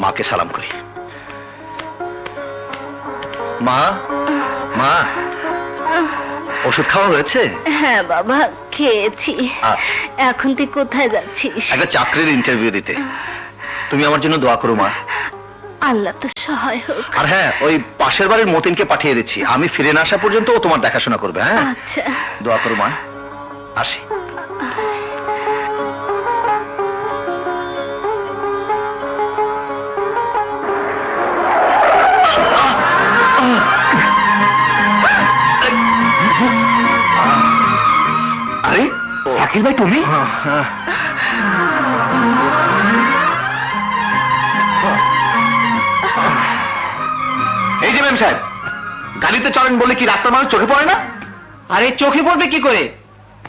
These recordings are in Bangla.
মাকে সালাম করি। মা, মা, ওষুধ খাওয়া হয়েছে? হ্যাঁ বাবা, খেয়েছি। এখন তুই কোথায় যাচ্ছিস? একটা চাকরির ইন্টারভিউ দিতে। তুমি আমার জন্য দোয়া করো মা। আল্লাহ তো সহায় হোক। আর হ্যাঁ, ওই পাশের বাড়ির মতিনকে পাঠিয়ে দিচ্ছি, আমি ফিরে না আসা পর্যন্ত ও তোমার দেখাশোনা করবে। হ্যাঁ, আচ্ছা, দোয়া করো মা। আসি। আরে শাকিল ভাই, তুমি? এই যে ম্যাম সাহেব, গাড়িতে চলেন বলে কি রাস্তার মানুষ চোখে পড়ে না? আরে চোখে পড়বে কি করে?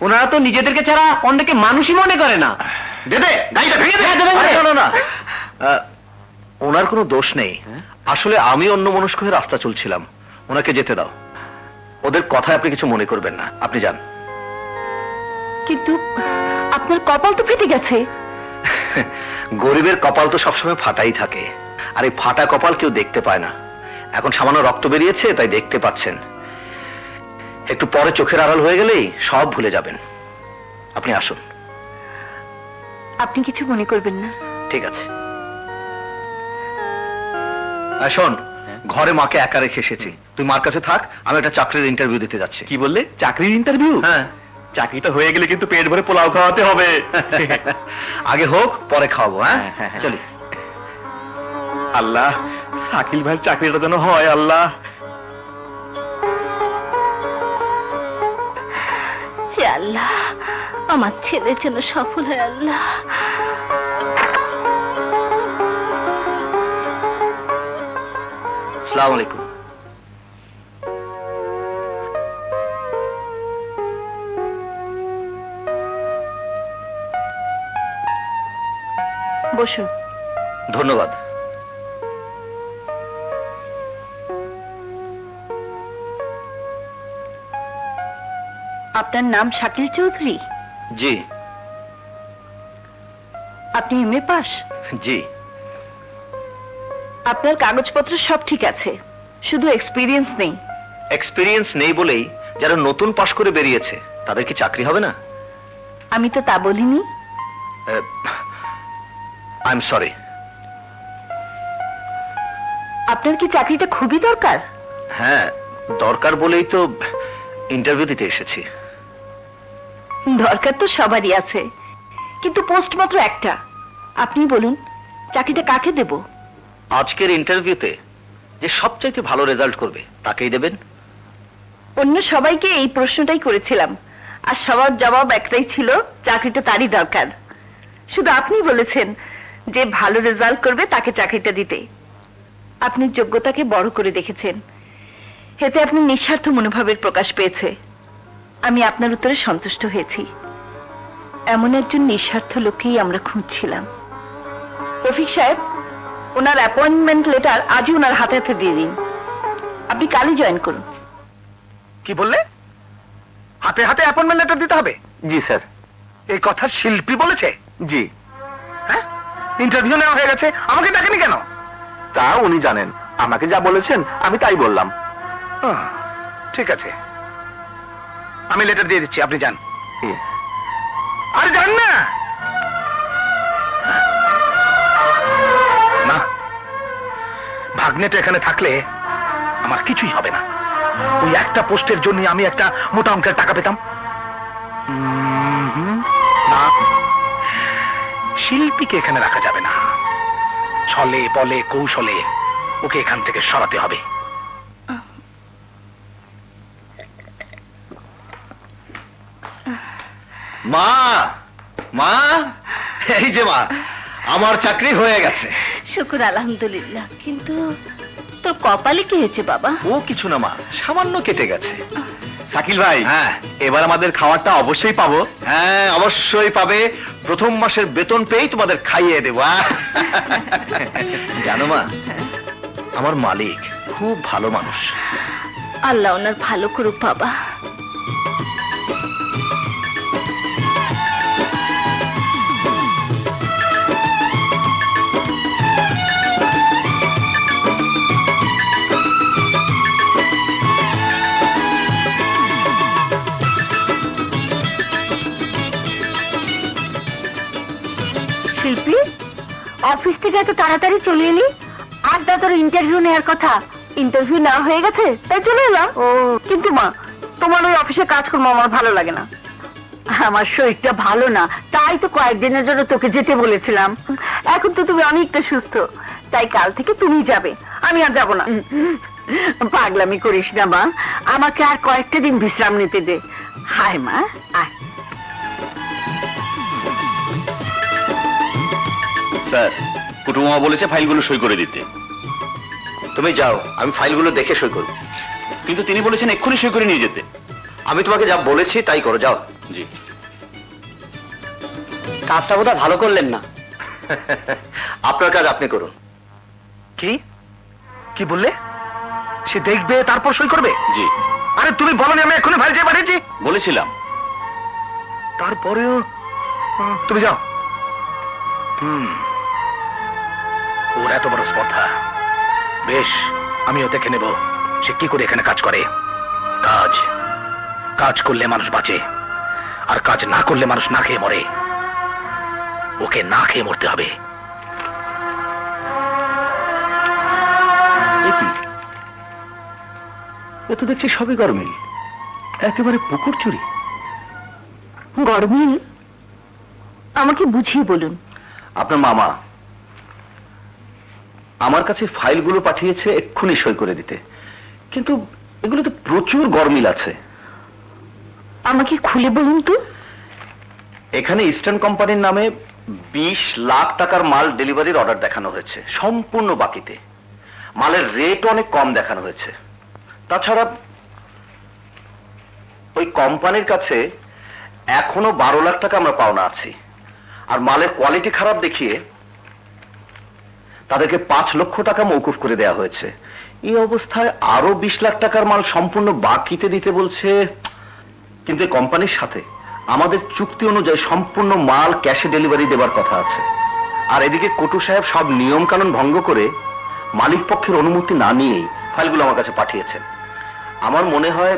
ওনারা তো নিজেদেরকে ছাড়া অন্যকে মানুষই মনে করে না। দেবে গাড়িটা ভেঙে দে। না না, ওনার কোনো দোষ নেই। আসলে আমি অন্য মনস্ক হয়ে রাস্তা চলছিলাম, ওনাকে যেতে দাও। ওদের কথায় আপনি কিছু মনে করবেন না, আপনি যান। কিন্তু আপনার কপাল তো ফেটে গেছে। গরিবের কপাল তো সবসময় ফাটাই থাকে, আর এই ফাটা কপাল কেউ দেখতে পায় না। এখন সামান্য রক্ত বেরিয়েছে তাই দেখতে পাচ্ছেন, একটু পরে চোখের আড়াল হয়ে গেলেই সব ভুলে যাবেন। আপনি আসুন। আপনি কিছু মনে করবেন না। ঠিক আছে। শোন, ঘরে মাকে একা রেখে এসেছি, তুই মার কাছে থাক, আমি একটা চাকরির ইন্টারভিউ দিতে যাচ্ছি। কি বললে? চাকরির ইন্টারভিউ? হ্যাঁ। চাকরিটা হয়ে গেলে কিন্তু পেট ভরে পোলাও খাওয়াতে হবে। আগে হোক, পরে খাওয়াবো। হ্যাঁ, হ্যাঁ, চলি। আল্লাহ, শাকিল ভাইয়ের চাকরিটা যেন হয়। আল্লাহ, হে আল্লাহ, আমার ছেলে যেন সফল হয়। আল্লাহ, আসসালামু আলাইকুম। বসুন। ধন্যবাদ। আপনার নাম শাকিল চৌধুরী? জি। আপনি এমএ পাস? জি। আপনার কাগজপত্র সব ঠিক আছে, শুধু এক্সপিরিয়েন্স নেই। এক্সপিরিয়েন্স নেই বলেই যারা নতুন পাশ করে বেরিয়েছে তাদের কি চাকরি হবে না? আমি তো তা বলিনি। I am sorry. আপনার কি চাকরিটা খুবই দরকার? হ্যাঁ, দরকার বলেই তো ইন্টারভিউ দিতে এসেছি। দরকার তো সবারই আছে, কিন্তু পোস্ট মাত্র একটা। আপনি বলুন, চাকরিটা কাকে দেব? আজকের ইন্টারভিউতে যে সবচাইতে ভালো রেজাল্ট করবে তাকেই দেবেন। অন্য সবাইকে এই প্রশ্নটাই করেছিলাম, আর সবার জবাব একটাই ছিল, চাকরিটা তারই দরকার। শুধু আপনি বলেছেন যে ভালো রেজাল্ট করবে তাকে চাকরিটা দিতে। আপনি যোগ্যতাকে বড় করে দেখেছেন, এতে আপনি নিঃস্বার্থ মনোভাবের প্রকাশ পেয়েছে। আমি আপনার উত্তরে সন্তুষ্ট হয়েছি। এমন একজন নিঃস্বার্থ লোককেই আমরা খুঁজছিলাম। রফিক সাহেব, ওনার অ্যাপয়েন্টমেন্ট লেটার আজই ওনার হাতে হাতে দিয়ে দিন। আপনি কালই জয়েন করুন। কি বললে? হাতে হাতে অ্যাপয়েন্টমেন্ট লেটার দিতে হবে? জি স্যার। এই কথা শিল্পী বলেছে? জি। হ্যাঁ, ইন্টারভিউ নেওয়া হয়ে গেছে, আমাকে ডাকেনি কেন? তা উনি জানেন, আমাকে যা বলেছেন আমি তাই বললাম। ঠিক আছে, আমি লেটার দিয়ে দিচ্ছি, আপনি যান। জি। আর যান না। না, ভাগ্নেটা এখানে থাকলে আমার কিছুই হবে না। ওই একটা পোস্টের জন্য আমি একটা মোটা অঙ্কের টাকা পেতাম। না, শিল্পীকে এখানে রাখা যাবে না। ছলে বলে কৌশলে ওকে এখান থেকে সরাতে হবে। মা, মা, এই যে মা, আমার চাকরি হয়ে গেছে। শুকুর আলহামদুলিল্লাহ। কিন্তু তোর কপালে কি হয়েছে বাবা? ও কিছু না মা, সামান্য কেটে গেছে। শাকিল ভাই, হ্যাঁ, এবার আমাদের খাবারটা অবশ্যই পাবো। হ্যাঁ অবশ্যই পাবে। প্রথম মাসের বেতন পেয়েই তোমাদের খাইয়ে দেব। জানো মা, আমার মালিক খুব ভালো মানুষ। আল্লাহ ওনার ভালো করুক বাবা। অফিস থেকে এত তাড়াতাড়ি চলে এলি? আর তোর ইন্টারভিউ নেওয়ার কথা। ইন্টারভিউ নেওয়া হয়ে গেছে তাই চলে এলাম। ও কিন্তু মা, তোমার ওই অফিসে কাজকর্ম আমার ভালো লাগে না। আমার শরীরটা ভালো না, তাই তো কয়েকদিনের জন্য তোকে যেতে বলেছিলাম। এখন তো তুমি অনেকটা সুস্থ, তাই কাল থেকে তুমি যাবে, আমি আর যাব না। পাগলামি করিস না মা, আমাকে আর কয়েকটা দিন বিশ্রাম নিতে দে। হায় মা, আয়। স্যার, কুটুমা বলেছে ফাইলগুলো সই করে দিতে। তুমি যাও, আমি ফাইলগুলো দেখে সই করব। কিন্তু তিনি বলেছেন এক্ষুনি সই করে নিয়ে যেতে। আমি তোমাকে যা বলেছি তাই করো, যাও। জি। কাজটা বোধহয় ভালো করলেন না। আপনার কাজ আপনি করুন। কি কি বললে? সে দেখবে তারপর সই করবে? জি। আরে তুমি বলনি আমি এক্ষুনি ফাইল চেয়ে পাঠিয়েছি? বলেছিলাম। তারপরেও তুমি যাও। ওর এত বড় স্পর্ধা। বেশ, আমিও দেখে নেব সে কি করে এখানে কাজ করে। কাজ কাজ করলে মানুষ বাঁচে, আর কাজ না করলে মানুষ না খেয়ে মরে। ওকে না খেয়ে মরতে হবে। এ তো দেখছি সবই গরমিল, একেবারে পুকুর চুরি। গরমিল? আমাকে বুঝিয়ে বলুন। আপনার মামা আমার কাছে ফাইলগুলো পাঠিয়েছে এক্ষুনি সই করে দিতে, কিন্তু এগুলো তো প্রচুর গরমিল আছে। আমাকে খুলে বলুন তো। এখানে ইস্টার্ন কোম্পানির নামে 20 লাখ টাকার মাল ডেলিভারির অর্ডার দেখানো হয়েছে, সম্পূর্ণ বাকিতে। মালের রেট অনেক কম দেখানো হয়েছে। তাছাড়া ওই কোম্পানির কাছে এখনো 12 লাখ টাকা আমরা পাওনা আছি, আর মালের কোয়ালিটি খারাপ দেখিয়ে তাদেরকে 5 লক্ষ টাকা মৌকুফ করে দেওয়া হয়েছে। এই অবস্থায় আরো 20 লাখ টাকার মাল সম্পূর্ণ বাকিতে দিতে বলছে। কিন্তু এই কোম্পানির সাথে আমাদের চুক্তি অনুযায়ী সম্পূর্ণ মাল ক্যাশে ডেলিভারি দেবার কথা আছে। আর এদিকে কটু সাহেব সব নিয়ম কানুন ভঙ্গ করে মালিক পক্ষের অনুমতি না নিয়েই ফাইলগুলো আমার কাছে পাঠিয়েছেন। আমার মনে হয়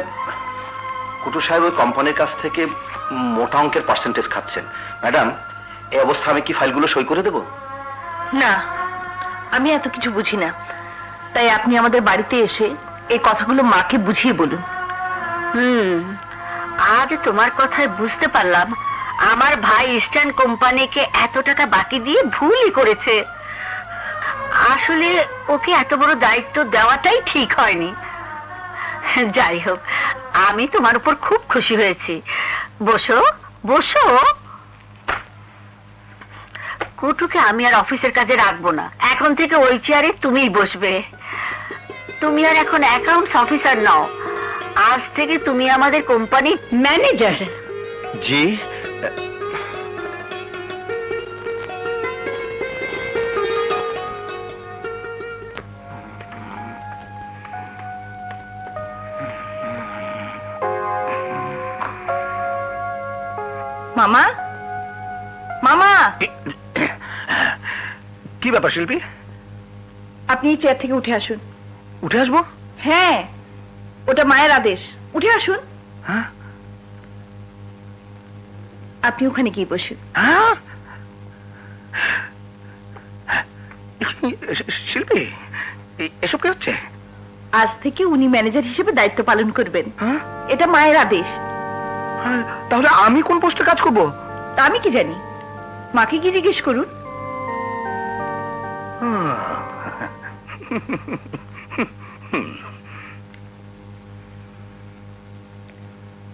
কুটু সাহেব ওই কোম্পানির কাছ থেকে মোটা অঙ্কের পার্সেন্টেজ খাচ্ছেন। ম্যাডাম, এই অবস্থা আমি কি ফাইলগুলো সই করে দেব? না, আমি এত কিছু বুঝি না, তাই আপনি আমাদের বাড়িতে এসে এই কথাগুলো মাকে বুঝিয়ে বলুন। আজ তোমার কথায় বুঝতে পারলাম আমার ভাই ইস্টার্ন কোম্পানিকে এত টাকা বাকি দিয়ে ভুলই করেছে। আসলে ওকে এত বড় দায়িত্ব দেওয়াটাই ঠিক হয়নি। যাই হোক, আমি তোমার উপর খুব খুশি হয়েছি। বসো বসো। কুটুকে আমি আর অফিসের কাজে রাখবো না, এখন থেকে ওই চেয়ারে তুমিই বসবে। তুমি আর এখন অ্যাকাউন্টস অফিসার নও, আজ থেকে তুমি আমাদের কোম্পানির ম্যানেজার। জি। মামা, মামা, কি ব্যাপার শিল্পী? আপনি এই চেয়ার থেকে উঠে আসুন। উঠে আসবো? হ্যাঁ, ওটা মায়ের আদেশ। উঠে আসুন। হ্যাঁ আপনি ওখানে গিয়ে বসুন। হ্যাঁ? শিল্পী, এসব কি হচ্ছে? আজ থেকে উনি ম্যানেজার হিসেবে দায়িত্ব পালন করবেন। হ্যাঁ? এটা মায়ের আদেশ। তাহলে আমি কোন পোস্টে কাজ করব? তা আমি কি জানি, মাকে কি জিজ্ঞেস করুন।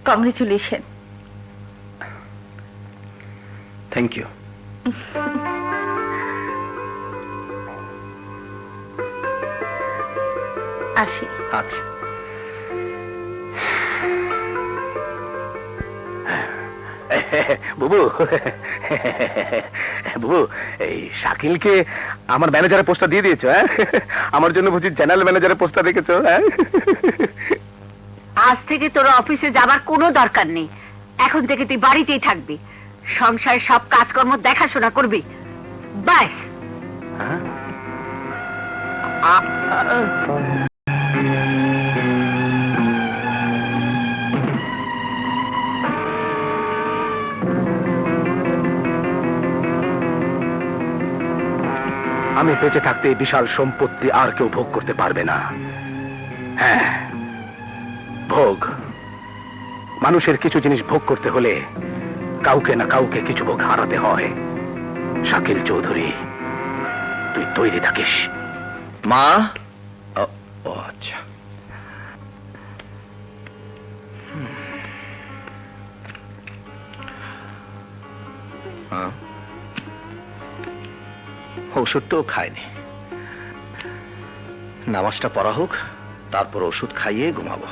কংগ্রেচুলেশন। Thank you. আসি। আচ্ছা। বুবু, বুবু, এই শাকিলকে আমার ম্যানেজারের পোস্টটা দিয়ে দিয়েছো? হ্যাঁ, আমার জন্য বুঝি জেনারেল ম্যানেজারের পোস্টটা রেখেছো? হ্যাঁ, আজ থেকে তোর অফিসে যাবার কোনো দরকার নেই। এখন থেকে তুই বাড়িতেই থাকবি, সংসারের সব কাজকর্ম দেখাশোনা করবি। বাস। আমি বেঁচে থাকতে এই বিশাল সম্পত্তি আর কেউ ভোগ করতে পারবে না। হ্যাঁ, ভোগ। মানুষের কিছু জিনিস ভোগ করতে হলে কাউকে না কাউকে কিছু ভোগ হারাতে হয়। শাকিল চৌধুরী, তুই তৈরি থাকিস। মা, ও আচ্ছা। ওষুধ তো খায়নি। নামাজটা পড়া হোক, তারপর ওষুধ খাইয়ে ঘুমাবো।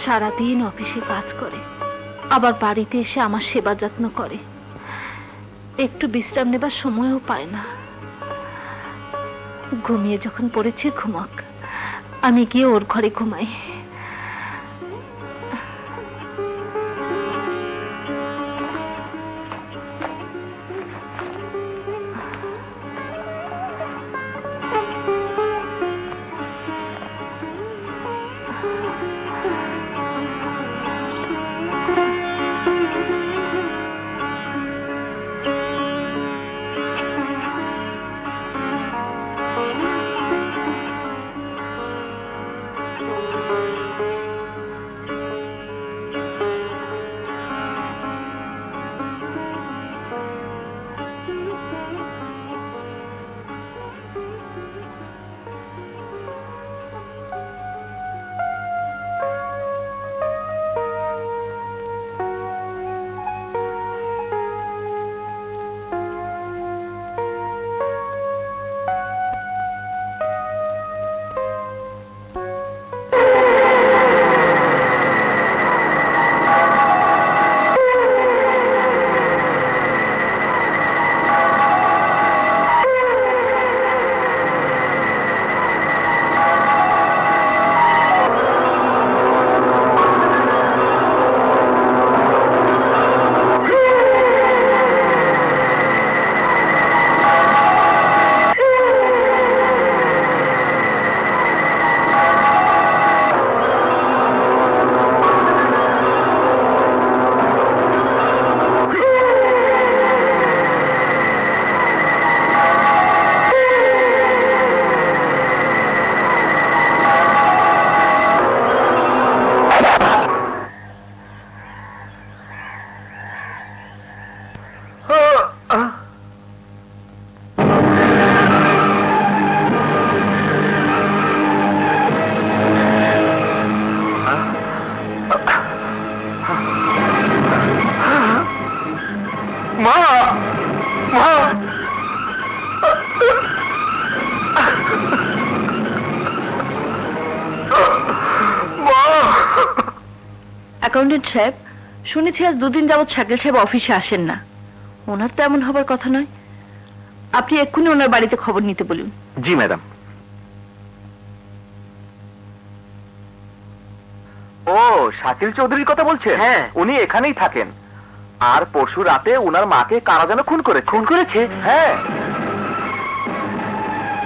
সারাদিন অফিসে কাজ করে, আবার বাড়িতে এসে আমার সেবা যত্ন করে, একটু বিশ্রাম নেবার সময়ও পায় না। ঘুমিয়ে যখন পড়েছে ঘুমাক, আমি গিয়ে ওর ঘরে ঘুমাই। অ্যাকাউন্টেন্ট সাহেব, শুনেছি আজ 2 দিন যাবৎ শাকিল সাহেব অফিসে আসেন না। ওনার তো এমন হবার কথা নয়। আপনি এক্ষুনি ওনার বাড়িতে খবর নিতে বলুন। জি ম্যাডাম। ও, শাকিল চৌধুরীর কথা বলছেন? হ্যাঁ, উনি এখানেই থাকেন। আর পরশু রাতে উনার মাকে কারা যেন খুন করেছে। খুন করেছে? হ্যাঁ।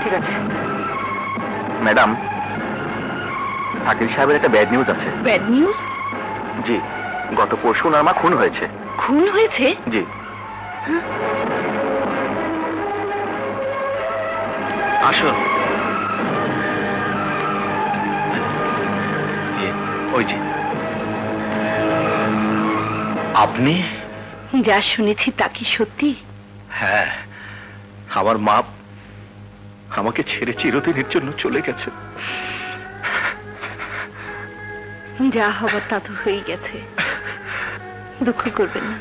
ঠিক আছে ম্যাডাম, শাকিল সাহেবের একটা ব্যাড নিউজ আছে। Bad news? জি, গত পরশু ওনার মা খুন হয়েছে। খুন হয়েছে? জি। আসুন। ওই যে আপনি যা শুনেছি তা কি সত্যি? হ্যাঁ, আমার মা আমাকে ছেড়ে চিরদিনের জন্য চলে গেছে। যা হবার তা তো হয়ে গেছে, দুঃখ করবেন না।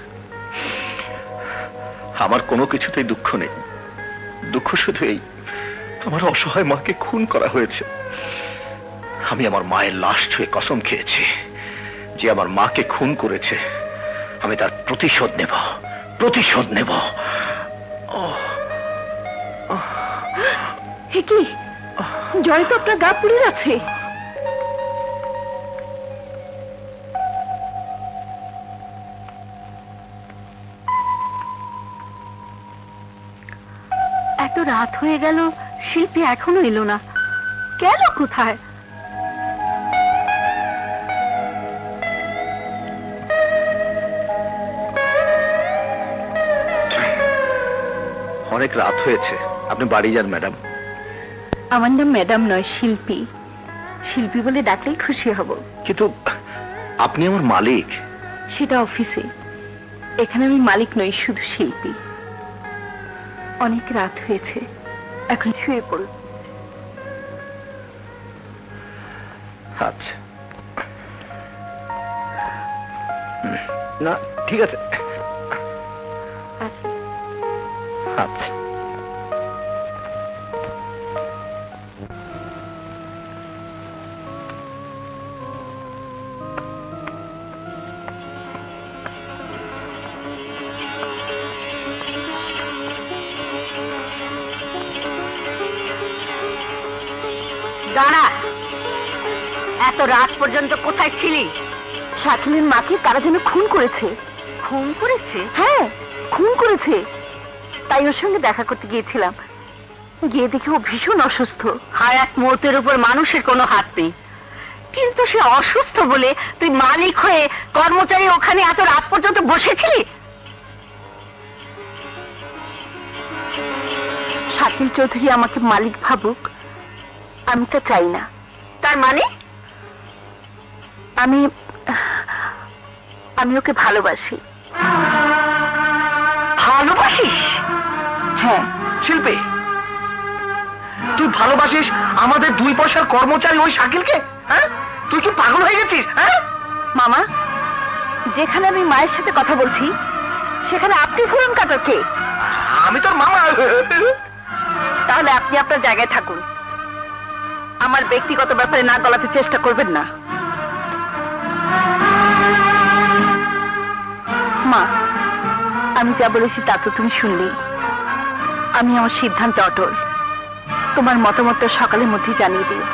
আমার কোনো কিছুতেই দুঃখ নেই। দুঃখ শুধু এই, আমার অসহায় মাকে খুন করা হয়েছে। আমি আমার মায়ের লাশ ছুঁয়ে কসম খেয়েছি, যে আমার মাকে খুন করেছে আমি তার প্রতিশোধ নেব, প্রতিশোধ নেব। হে কি, জয় তো আপনার গা পুড়ে যাচ্ছে। এত রাত হয়ে গেল, শিল্পী এখনো এলো না, গেল কোথায়? অনেক রাত হয়েছে, আপনি বাড়ি যান ম্যাডাম। আমার নাম ম্যাডাম নয়, শিল্পী। শিল্পী বলে ডাকলেই খুশি হব। কিন্তু আপনি আমার মালিক। সেটা অফিসে, এখানে আমি মালিক নই, শুধু শিল্পী। অনেক রাত হয়েছে, এখন শুয়ে পড়ুন। আচ্ছা, না ঠিক আছে। আচ্ছা। আচ্ছা, দাঁড়া, এত রাত পর্যন্ত কোথায় ছিলি? শাকিলের মাকে কারা যেন খুন করেছে। খুন করেছে? হ্যাঁ, খুন করেছে। তাই ওর সঙ্গে দেখা করতে গিয়েছিলাম। গিয়ে দেখি ও ভীষণ অসুস্থ। হায়াত মৌতের উপর মানুষের কোনো হাত নেই, কিন্তু সে অসুস্থ বলে তুই মালিক হয়ে কর্মচারী ওখানে এত রাত পর্যন্ত বসেছিলি? শাকিল চৌধুরী আমাকে মালিক ভাবুক, আমি তা চাই না। তার মানে? আমি ওকে ভালোবাসি। ভালোবাসিস? হ্যাঁ। শিল্পী, তুই ভালোবাসিস আমাদের 2 পয়সার কর্মচারী ওই শাকিলকে? হ্যাঁ, তুই কি পাগল হয়ে গেছিস? হ্যাঁ মামা, যেখানে আমি মায়ের সাথে কথা বলছি সেখানে আপনি ফোন কাটার কে? আমি তোর মামা। তাহলে আপনি আপনার জায়গায় থাকুন, আমার ব্যক্তিগত ব্যাপারে না গলাতে চেষ্টা করবেন না। মা, আমি যা বলেছি তা তো তুমি শুনলেই। আমি আমার সিদ্ধান্ত অটল। তোমার মতামত সকালের মধ্যে জানিয়ে দিও।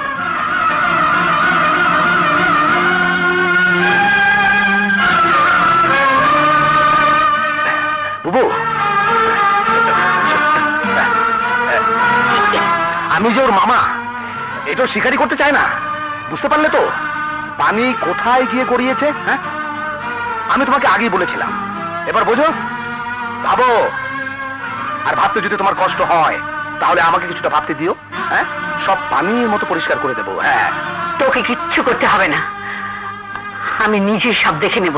বুবু, আমি যে ওর মামা, এটা স্বীকারই করতে চায় না। বুঝতে পারলে তো পানি কোথায় গিয়ে গড়িয়েছে? হ্যাঁ, আমি তোমাকে আগেই বলেছিলাম, এবার বোঝো। ভাবো, আর ভাবতে যদি তোমার কষ্ট হয় তাহলে আমাকে কিছুটা ভাবতে দিও। হ্যাঁ, সব পানির মতো পরিষ্কার করে দেবো। হ্যাঁ, তোকে কিচ্ছু করতে হবে না, আমি নিজেই সব দেখে নেব,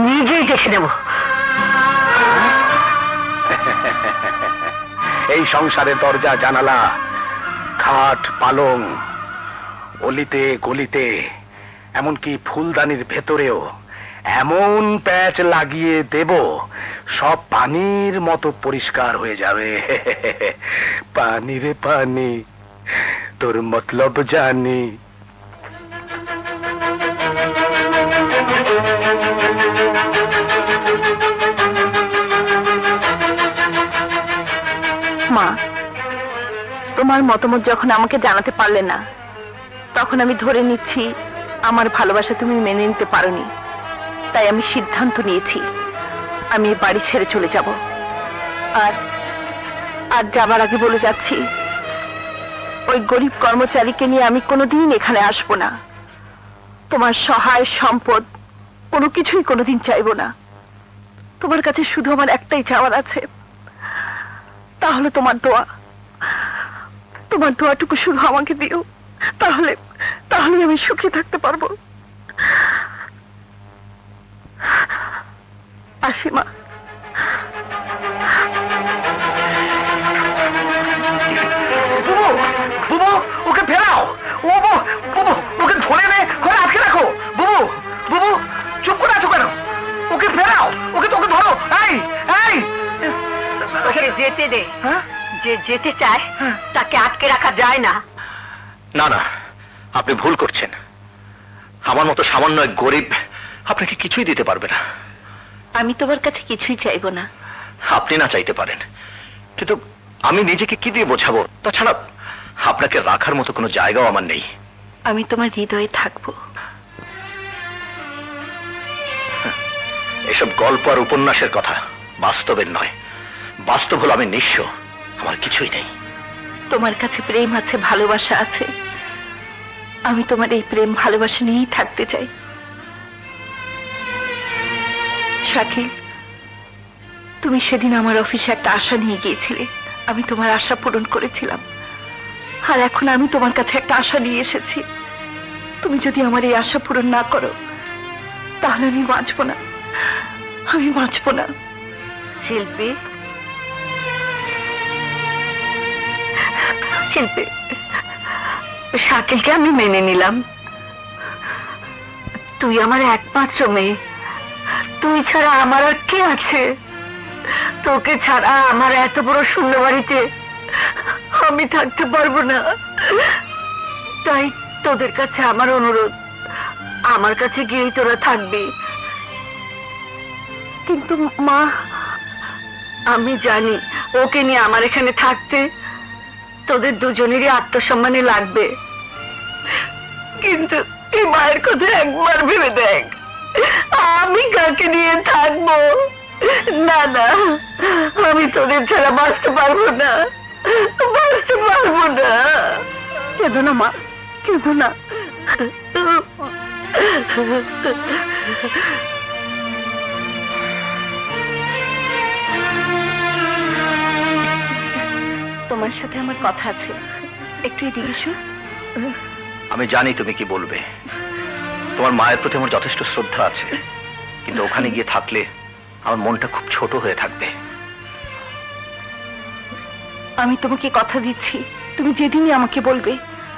নিজেই দেখে নেব। এই সংসারের দরজা জানালা, খাট পালং, অলিতে গলিতে, এমনকি ফুলদানির ভেতরেও এমন প্যাচ লাগিয়ে দেব, সব পানির মতো পরিষ্কার হয়ে যাবে। পানি রে পানি, তোর মতলব জানি। মা, তোমার মতামত যখন আমাকে জানাতে পারলে না, তখন আমি ধরে নিচ্ছি আমার ভালোবাসা তুমি মেনে নিতে পারোনি। তাই আমি সিদ্ধান্ত নিয়েছি আমি এই বাড়ি ছেড়ে চলে যাব। আর আর যাবার আগে বলে যাচ্ছি, ওই গরিব কর্মচারীকে নিয়ে আমি কোনোদিন এখানে আসবো না। তোমার সহায় সম্পদ কোনো কিছুই কোনোদিন চাইবো না। তোমার কাছে শুধু আমার একটাই চাওয়ার আছে, তাহলে তোমার দোয়া। তোমার দোয়াটুকু শুধু আমাকে দিও, তাহলে তাহলে আমি সুখী থাকতে পারবো। আসি মা। বুবু, ওকে ফেরাও। বুবু, বুবু, ওকে ধরে নে, ঘরে আটকে রাখো। বুবু, বুবু, চুপ করে আছো কেন? ওকে ফেরাও, ওকে তোকে ধরো। এই, এই, ওকে যেতে দে। হ্যাঁ? যে যেতে চায় হ্যাঁ। তাকে আটকে রাখা যায় না। না না, আপনি ভুল করছেন। আমার মতো সামান্য এক গরিব আপনাকে কিছুই দিতে পারবে না। আমি তোমার কাছে কিছুই চাইবো না। আপনি না চাইতে পারেন, কিন্তু আমি নিজেকে কি দিয়ে বোঝাবো? তাছাড়া আপনাকে রাখার মতো কোনো জায়গাও আমার নেই। আমি তোমার হৃদয়ে থাকবো। এসব গল্প আর উপন্যাসের কথা, বাস্তবের নয়। বাস্তব হলো আমি নিঃস্ব, আমার কিছুই নেই। তোমার কাছে প্রেম আছে, ভালোবাসা আছে। আমি তোমার এই প্রেম ভালোবাসা নিয়েই থাকতে চাই। শাকিল, তুমি সেদিন আমার অফিসে একটা আশা নিয়ে গিয়েছিলে। আমি তোমার আশা পূরণ করেছিলাম, আর এখন আমি তোমার কাছে একটা আশা নিয়ে এসেছি। তুমি যদি আমার এই আশা পূরণ না করো, তাহলে আমি বাঁচবো না, আমি বাঁচবো না। শিল্পী, শিল্পী, শাকিলকে আমি মেনে নিলাম। তুই আমার একমাত্র মেয়ে, তুই ছাড়া আমার আর কে আছে? তোকে ছাড়া আমার এত বড় শূন্য বাড়িতে আমি থাকতে পারবো না। তাই তোদের কাছে আমার অনুরোধ, আমার কাছে গিয়েই তোরা থাকবি। কিন্তু মা, আমি জানি ওকে নিয়ে আমার এখানে থাকতে তোদের দুজনেরই আত্মসম্মানে লাগবে, কিন্তু এই মায়ের কথা একবার ভেবে দেখ, আমি কাকে নিয়ে থাকবো? না না, আমি তোদের ছাড়া বাঁচতে পারবো না, বাঁচতে পারবো না। কেঁদো না মা, কেঁদো না। তোমার সাথে আমার কথা আছে, একটু এদিকে এসো। আমি জানি তুমি কি বলবে। তোমার মায়ের প্রতি আমার যথেষ্ট শ্রদ্ধা আছে, কিন্তু ওখানে গিয়ে থাকলে আমার মনটা খুব ছোট হয়ে থাকবে। আমি তোমাকে কথা দিচ্ছি, তুমি যেদিনই আমাকে বলবে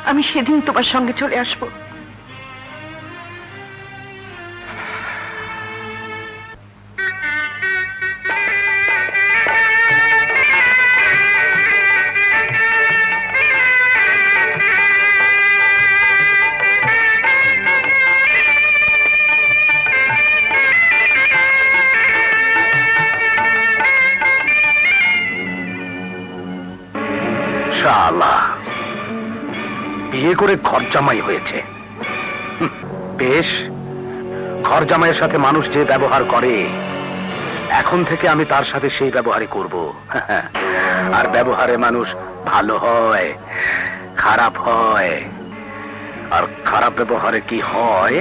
আমি সেদিন তোমার সঙ্গে চলে আসবো। শালা, বিয়ে করে ঘর জামাই হয়েছে। বেশ, ঘর জামাইয়ের সাথে মানুষ যে ব্যবহার করে, এখন থেকে আমি তার সাথে সেই ব্যবহারই করব। আর ব্যবহারে মানুষ ভালো হয়, খারাপ হয়। আর খারাপ ব্যবহারে কি হয়,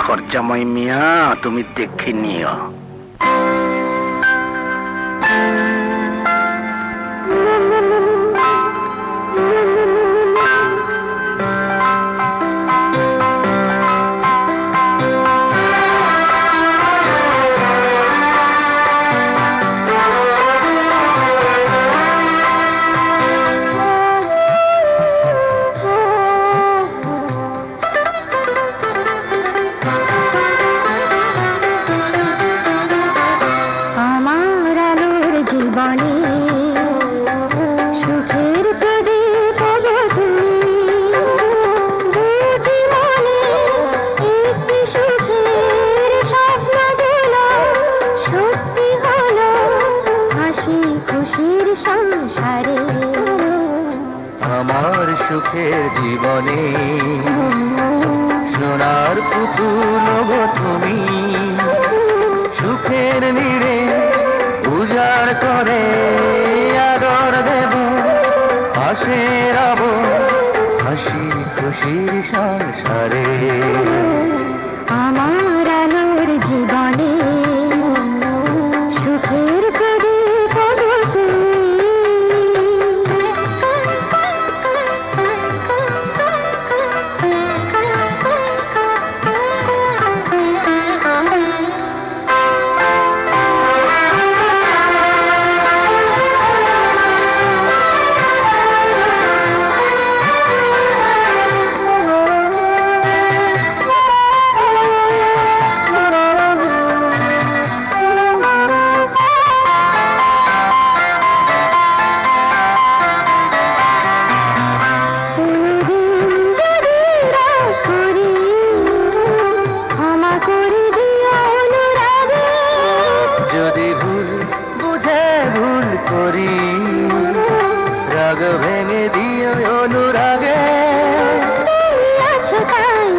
ঘর জামাই মিয়া তুমি দেখে নিও। আমার সুখের জীবনে সোনার পুতুল গো তুমি, সুখের নিড়ে উজাড় করে আদর দেব, পাশে রব হাসি খুশির সংসারে। আমার আলোর জীবনে সুখের প্রদীপ করি, রাগ ভেঙে দিয়ে অনুরাগে। তুমি আছো তাই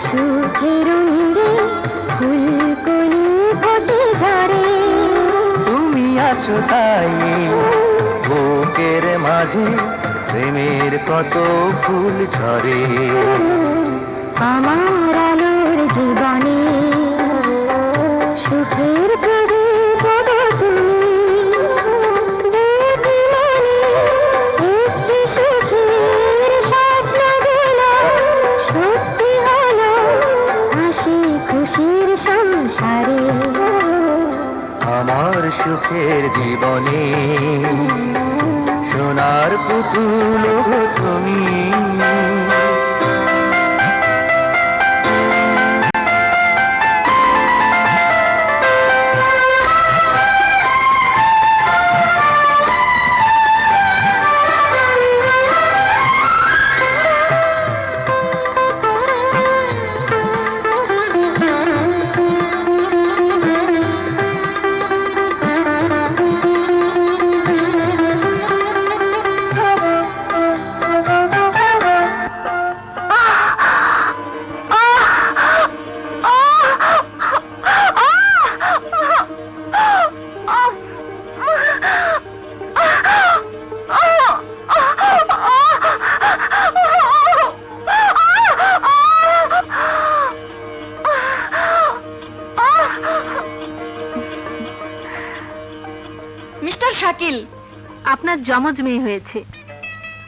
সুখের নীড়ে ফুলকলি ফোটে ঝরে। তুমি আছো তাই বুকের মাঝে প্রেমের কত ফুল ঝরে। আমার আলোর জীবনে সুখের প্রদীপ তুমি। দুটি মনে একটি সুখের স্বপ্ন দিল, সত্যি হলো হাসি খুশির সংসারে। আমার সুখের জীবনে সোনার পুতুল গো তুমি। মিস্টার শাকিল, আপনার জমজ মেয়ে হয়েছে।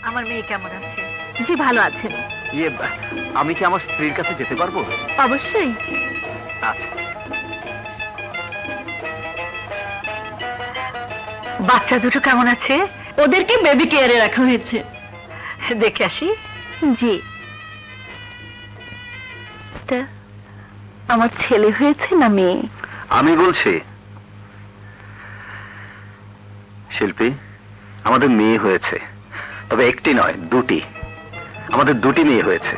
আমার মেয়ে কেমন আছে? জি ভালো আছেন। ইয়ে, আমি কি আমার স্ত্রীর কাছে যেতে পারবো? অবশ্যই। আচ্ছা। বাচ্চা দুটো কেমন আছে? ওদেরকে বেবি কেয়ারে রাখা হয়েছে। দেখে আসি। জি। তা আমার ছেলে হয়েছে না মেয়ে? আমি বলছি শিল্পী, আমাদের মেয়ে হয়েছে, তবে একটি নয়, দুটি। আমাদের দুটি মেয়ে হয়েছে।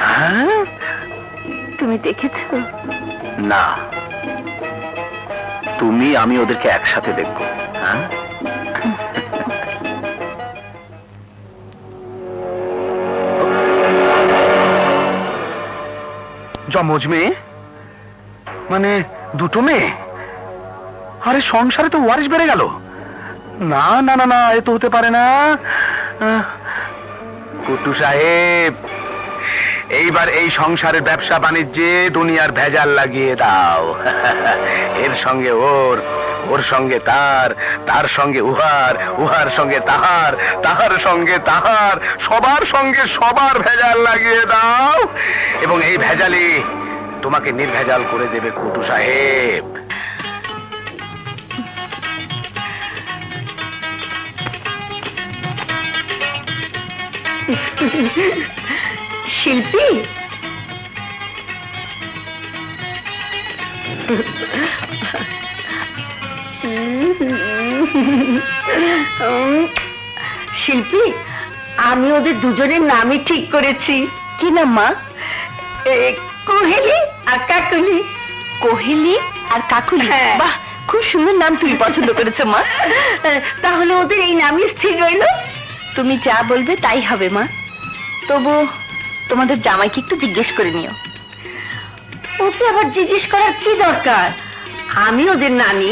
হ্যাঁ? তুমি দেখেছো? না, তুমি আমি ওদেরকে একসাথে দেখবো। হ্যাঁ, জমজ মেয়ে মানে দুটো মেয়ে? আরে সংসারে তো ওয়ারিশ বেড়ে গেল। না না না না, এ তো হতে পারে না। কুট্টু সাহেব, এইবার এই সংসারের ব্যবসা বাণিজ্যে দুনিয়ার ভেজাল লাগিয়ে দাও। এর সঙ্গে ওর, ওর সঙ্গে তার, তার সঙ্গে উহার, উহার সঙ্গে তাহার, তাহার সঙ্গে তাহার, সবার সঙ্গে সবার ভেজাল লাগিয়ে দাও, এবং এই ভেজালে তোমাকে নির্ভেজাল করে দেবে কুট্টু সাহেব। শিল্পী, শিল্পী, আমি ওদের দুজনের নামই ঠিক করেছি। কি নাম মা? কোহেলি আর কাকুলি। কোহেলি আর কাকুলি? বাহ, খুব সুন্দর নাম তুমি পছন্দ করেছো মা। তাহলে ওদের এই নামই স্থির রইল। তুমি যা বলবে তাই হবে মা। তবু তোমাদের জামাইকে একটু জিজ্ঞেস করে নিও। ওকে আবার জিজ্ঞেস করার কি দরকার? আমি ওদের নানি,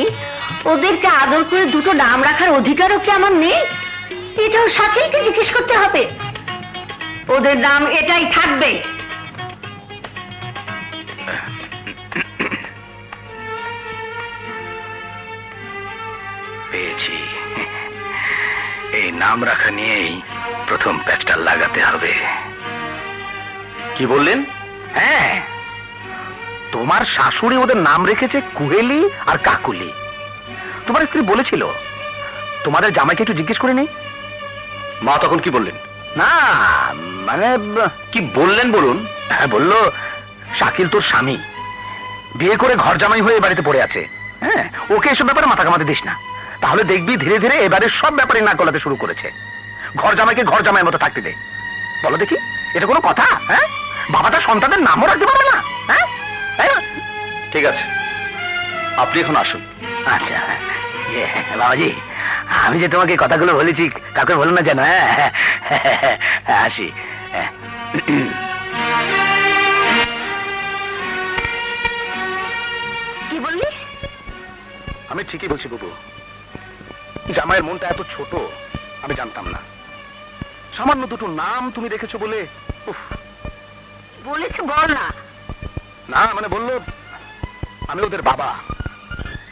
ওদেরকে আদর করে দুটো নাম রাখার অধিকারও কি আমার নেই? এটাও শাকিলকে জিজ্ঞেস করতে হবে। ওদের নাম এটাই থাকবে। পেয়েছি, এই নাম রাখা নিয়েই প্রথম প্যাচটা লাগাতে হবে। কি বললেন? হ্যাঁ, তোমার শাশুড়ি ওদের নাম রেখেছে কুহেলি আর কাকুলি। তোমার স্ত্রী বলেছিল তোমাদের জামাইকে একটু জিজ্ঞেস করে নেই। মা তখন কি বললেন? না মানে কি বললেন বলুন। হ্যাঁ, বললো শাকিল তোর স্বামী, বিয়ে করে ঘর জামাই হয়ে এ বাড়িতে পড়ে আছে। হ্যাঁ, ওকে এসব ব্যাপারে মাথা কামাতে দিস না, তাহলে দেখবি ধীরে ধীরে এবারে সব ব্যাপারে নাক গলাতে শুরু করেছে। ঘর জামাইকে ঘর জামাইয়ের মতো থাকতে দে। বলো দেখি, এটা কোনো কথা? হ্যাঁ, বাবাটা সন্তানের নামও রাখতে পারবে না? হ্যাঁ, ঠিক আছে, আপনি এখন আসুন। আচ্ছা, বাবাজি, আমি যে তোমাকে কথাগুলো বলেছি কাউকে বলো না যেন। আসি। কি বললি? আমি ঠিকই বলছি বাবু, জামাইয়ের মনটা এত ছোট আমি জানতাম না। সামান্য দুটো নাম তুমি রেখেছো বলে। উফ, বলেছে বল না। না মানে বললো আমি ওদের বাবা,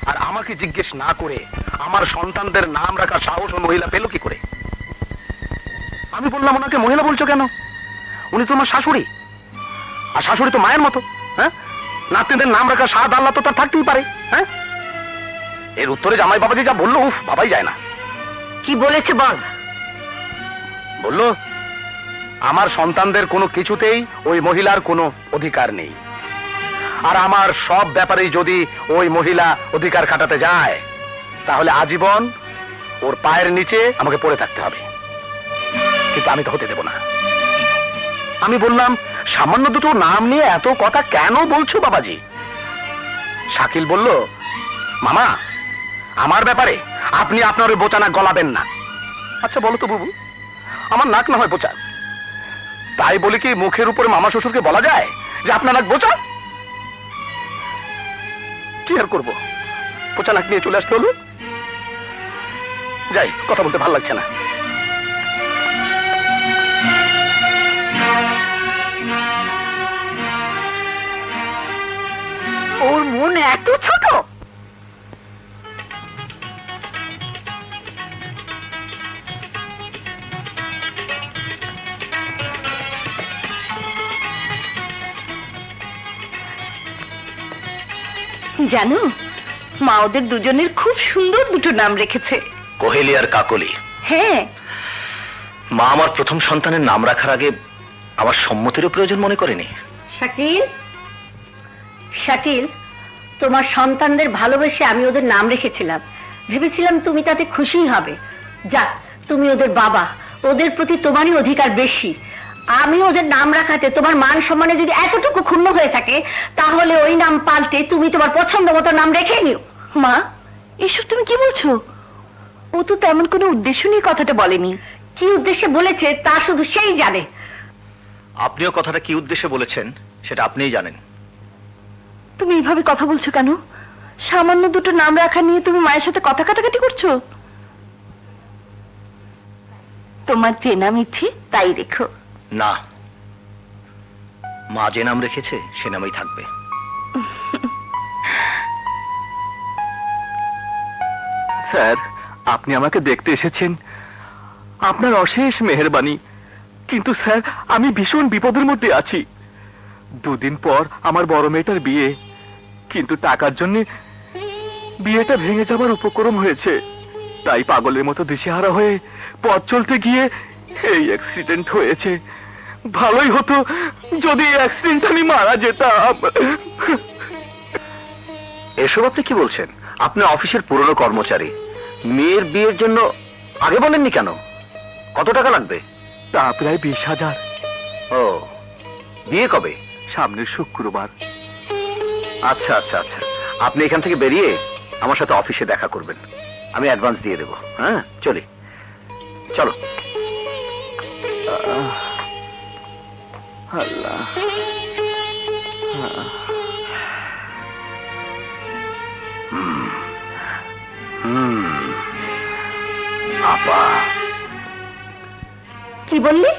আর আমাকে জিজ্ঞেস না করে আমার সন্তানদের নাম রাখা সাহস ও মহিলা পেল কি করে? আমি বললাম ওনাকে মহিলা বলছো কেন? উনি তো আমার শাশুড়ি, আর শাশুড়ি তো মায়ের মতো। হ্যাঁ, নাতনিদের নাম রাখা স্বাদ আল্লাহ তো তার থাকতেই পারে। হ্যাঁ, এর উত্তরে জামাই বাবাজি যা বললো, উফ, বাবাই যায় না। কি বলেছে বল। বললো আমার সন্তানদের কোনো কিছুতেই ওই মহিলার কোনো অধিকার নেই, আর আমার সব ব্যাপারেই যদি ওই মহিলা অধিকার খাটাতে যায় তাহলে আজীবন ওর পায়ের নিচে আমাকে পড়ে থাকতে হবে। কিন্তু আমি তো হতে দেব না। আমি বললাম সামান্য দুটো নাম নিয়ে এত কথা কেন বলছো বাবাজি? শাকিল বলল, মামা আমার ব্যাপারে আপনি আপনার ওই বোচা নাক গলাবেন না। আচ্ছা বলো তো বুবু, আমার নাক না হয় বোচা, তাই বলে কি মুখের উপরে মামা শ্বশুরকে বলা যায় যে আপনার নাক বোচা? কি আর করবো, বোচা নাক নিয়ে চলে আসতে হলো। যাই, কথা বলতে ভালো লাগছে না। ওর মন এত ছোট? জানো, মা ওদের দুজনের খুব সুন্দর দুটো নাম রেখেছে। কোহেলি আর কাকলি। হ্যাঁ, মা আমার প্রথম সন্তানের নাম রাখার আগে আমার সম্মতিরও প্রয়োজন মনে করেনি। শাকিল, শাকিল, তোমার সন্তানদের ভালোবেসে আমি ওদের নাম রেখেছিলাম, ভেবেছিলাম তুমি তাতে খুশি হবে। যাক, তুমি ওদের বাবা, ওদের প্রতি তোমারই অধিকার বেশি। আমি ওদের নাম রাখাতে তোমার মান সম্মানে যদি এতটুকু ক্ষুণ্ণ হয়ে থাকে, তাহলে ওই নাম পাল্টে তুমি তোমার পছন্দ মতো নাম রেখে নিও। মা, এসব তুমি কি বলছো? ও তো তেমন কোনো উদ্দেশ্য নিয়ে কথাটা বলেনি। কি উদ্দেশ্যে বলেছে তা শুধু সেই জানে। আপনিও কথাটা কি উদ্দেশ্যে বলেছেন সেটা আপনিই জানেন। তুমি এইভাবে কথা বলছো কেন? সামান্য দুটো নাম রাখা নিয়ে তুমি মায়ের সাথে কথা কাটাকাটি করছো? তোমার যে নাম ইচ্ছে তাই রেখো। না, মা যে নাম রেখেছে সে নামেই থাকবে। স্যার, আপনি আমাকে দেখতে এসেছেন, আপনার অশেষ মেহেরবানি। কিন্তু স্যার, আমি ভীষণ বিপদের মধ্যে আছি। দুদিন পর আমার বড় মেয়েটার বিয়ে, কিন্তু টাকার জন্য বিয়েটা ভেঙে যাবার উপক্রম হয়েছে। তাই পাগলের মতো দিশেহারা হয়ে পথ চলতে গিয়ে এই অ্যাক্সিডেন্ট হয়েছে। ভালোই হতো যদি এই অ্যাক্সিডেন্ট আমি মারা যেতাম। এসব আপনি কি বলছেন? আপনি অফিসের পুরনো কর্মচারী, মেয়ের বিয়ের জন্য আগে বলেননি কেন? কত টাকা লাগবে? তা প্রায় 20,000। ও, বিয়ে কবে? সামনের শুক্রবার। আচ্ছা আচ্ছা আচ্ছা, আপনি এখান থেকে বেরিয়ে আমার সাথে অফিসে দেখা করবেন, আমি অ্যাডভান্স দিয়ে দেবো। হ্যাঁ, চলি, চলো। আল্লাহ, আপা, কি বললি?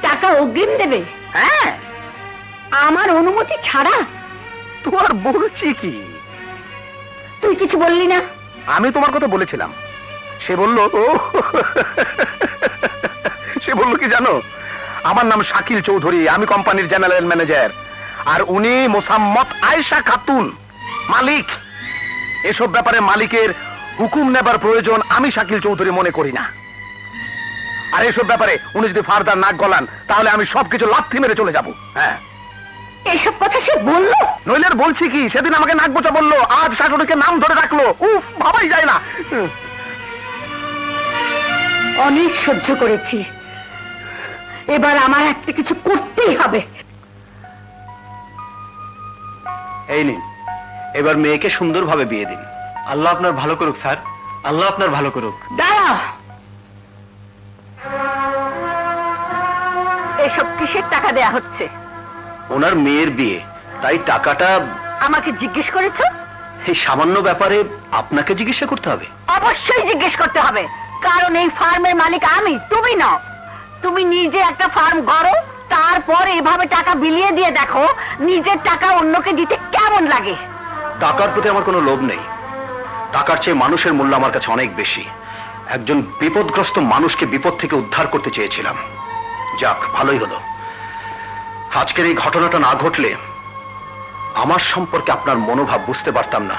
টাকা অগ্রিম দেবে? হ্যাঁ, আমার অনুমতি ছাড়া? তোমার বলছি কি? তুই কিছু বললি না? আমি তোমার কথা বলেছিলাম। সে বলল, ও সে বলল কি জানো, আমার নাম শাকিল চৌধুরী, আমি কোম্পানির জেনারেল ম্যানেজার, আর উনি মোসাম্মত আয়েশা খাতুন, মালিক। এসব ব্যাপারে মালিকের হুকুম নেবার প্রয়োজন আমি শাকিল চৌধুরী মনে করি না। আর এসব ব্যাপারে উনি যদি ফার্দার নাক গলান তাহলে আমি সবকিছু লাথি মেরে চলে যাব। হ্যাঁ, এসব কথা সে বললো? নইলে আর বলছি কি, সেদিন আমাকে নাক বোচা বললো, আজ শাশুড়িকে নাম ধরে রাখলো। উফ, ভাবাই যায় না। অনেক সহ্য করেছি, এবার আমার একটা কিছু করতেই হবে। এই নিন, এবার মেয়েকে সুন্দরভাবে বিয়ে দিন। আল্লাহ আপনার ভালো করুক স্যার। আল্লাহ আপনার ভালো করুক। দাঁড়াও, এসব কিসের টাকা দেয়া হচ্ছে? ওনার মেয়ের বিয়ে, তাই টাকাটা। আমাকে জিজ্ঞেস করেছো? এই সামান্য ব্যাপারে আপনাকে জিজ্ঞাসা করতে হবে? অবশ্যই জিজ্ঞেস করতে হবে, কারণ এই ফার্মের মালিক আমি, তুমি নও। তুমি নিজে একটা ফার্ম করো, তারপর এভাবে টাকা বিলিয়ে দিয়ে দেখো নিজের টাকা অন্যকে দিতে কেমন লাগে। টাকার প্রতি আমার কোনো লোভ নেই। টাকার চেয়ে মানুষের মূল্য আমার কাছে অনেক বেশি। একজন বিপদগ্রস্ত মানুষকে বিপদ থেকে উদ্ধার করতে চেয়েছিলাম। যাক, ভালোই হলো। আজকের এই ঘটনাটা না ঘটলে আমার সম্পর্কে আপনার মনোভাব বুঝতে পারতাম না।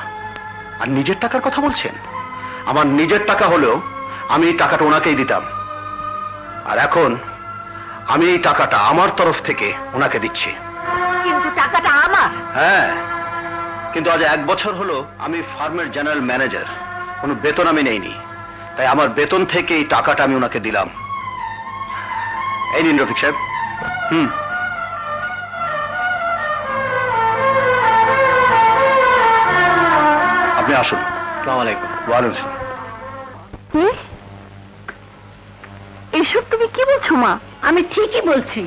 আর নিজের টাকার কথা বলছেন? আমার নিজের টাকা হলেও আমি এই টাকাটা ওনাকেই দিতাম। আর এখন আমি এই টাকাটা আমার তরফ থেকে ওনাকে দিচ্ছি। কিন্তু টাকাটা আমার। হ্যাঁ, কিন্তু আজ 1 বছর হলো আমি ফার্মের জেনারেল ম্যানেজার, কোনো বেতন আমি নেইনি। তাই আমার বেতন থেকে এই টাকাটা আমি ওনাকে দিলাম। এই নিন রফিক সাহেব। আপনি আসুন। আসসালামু আলাইকুম। ওয়ালাইকুম আসসালাম। এসব তুমি কি বলছো মা? আমি ঠিকই বলছি।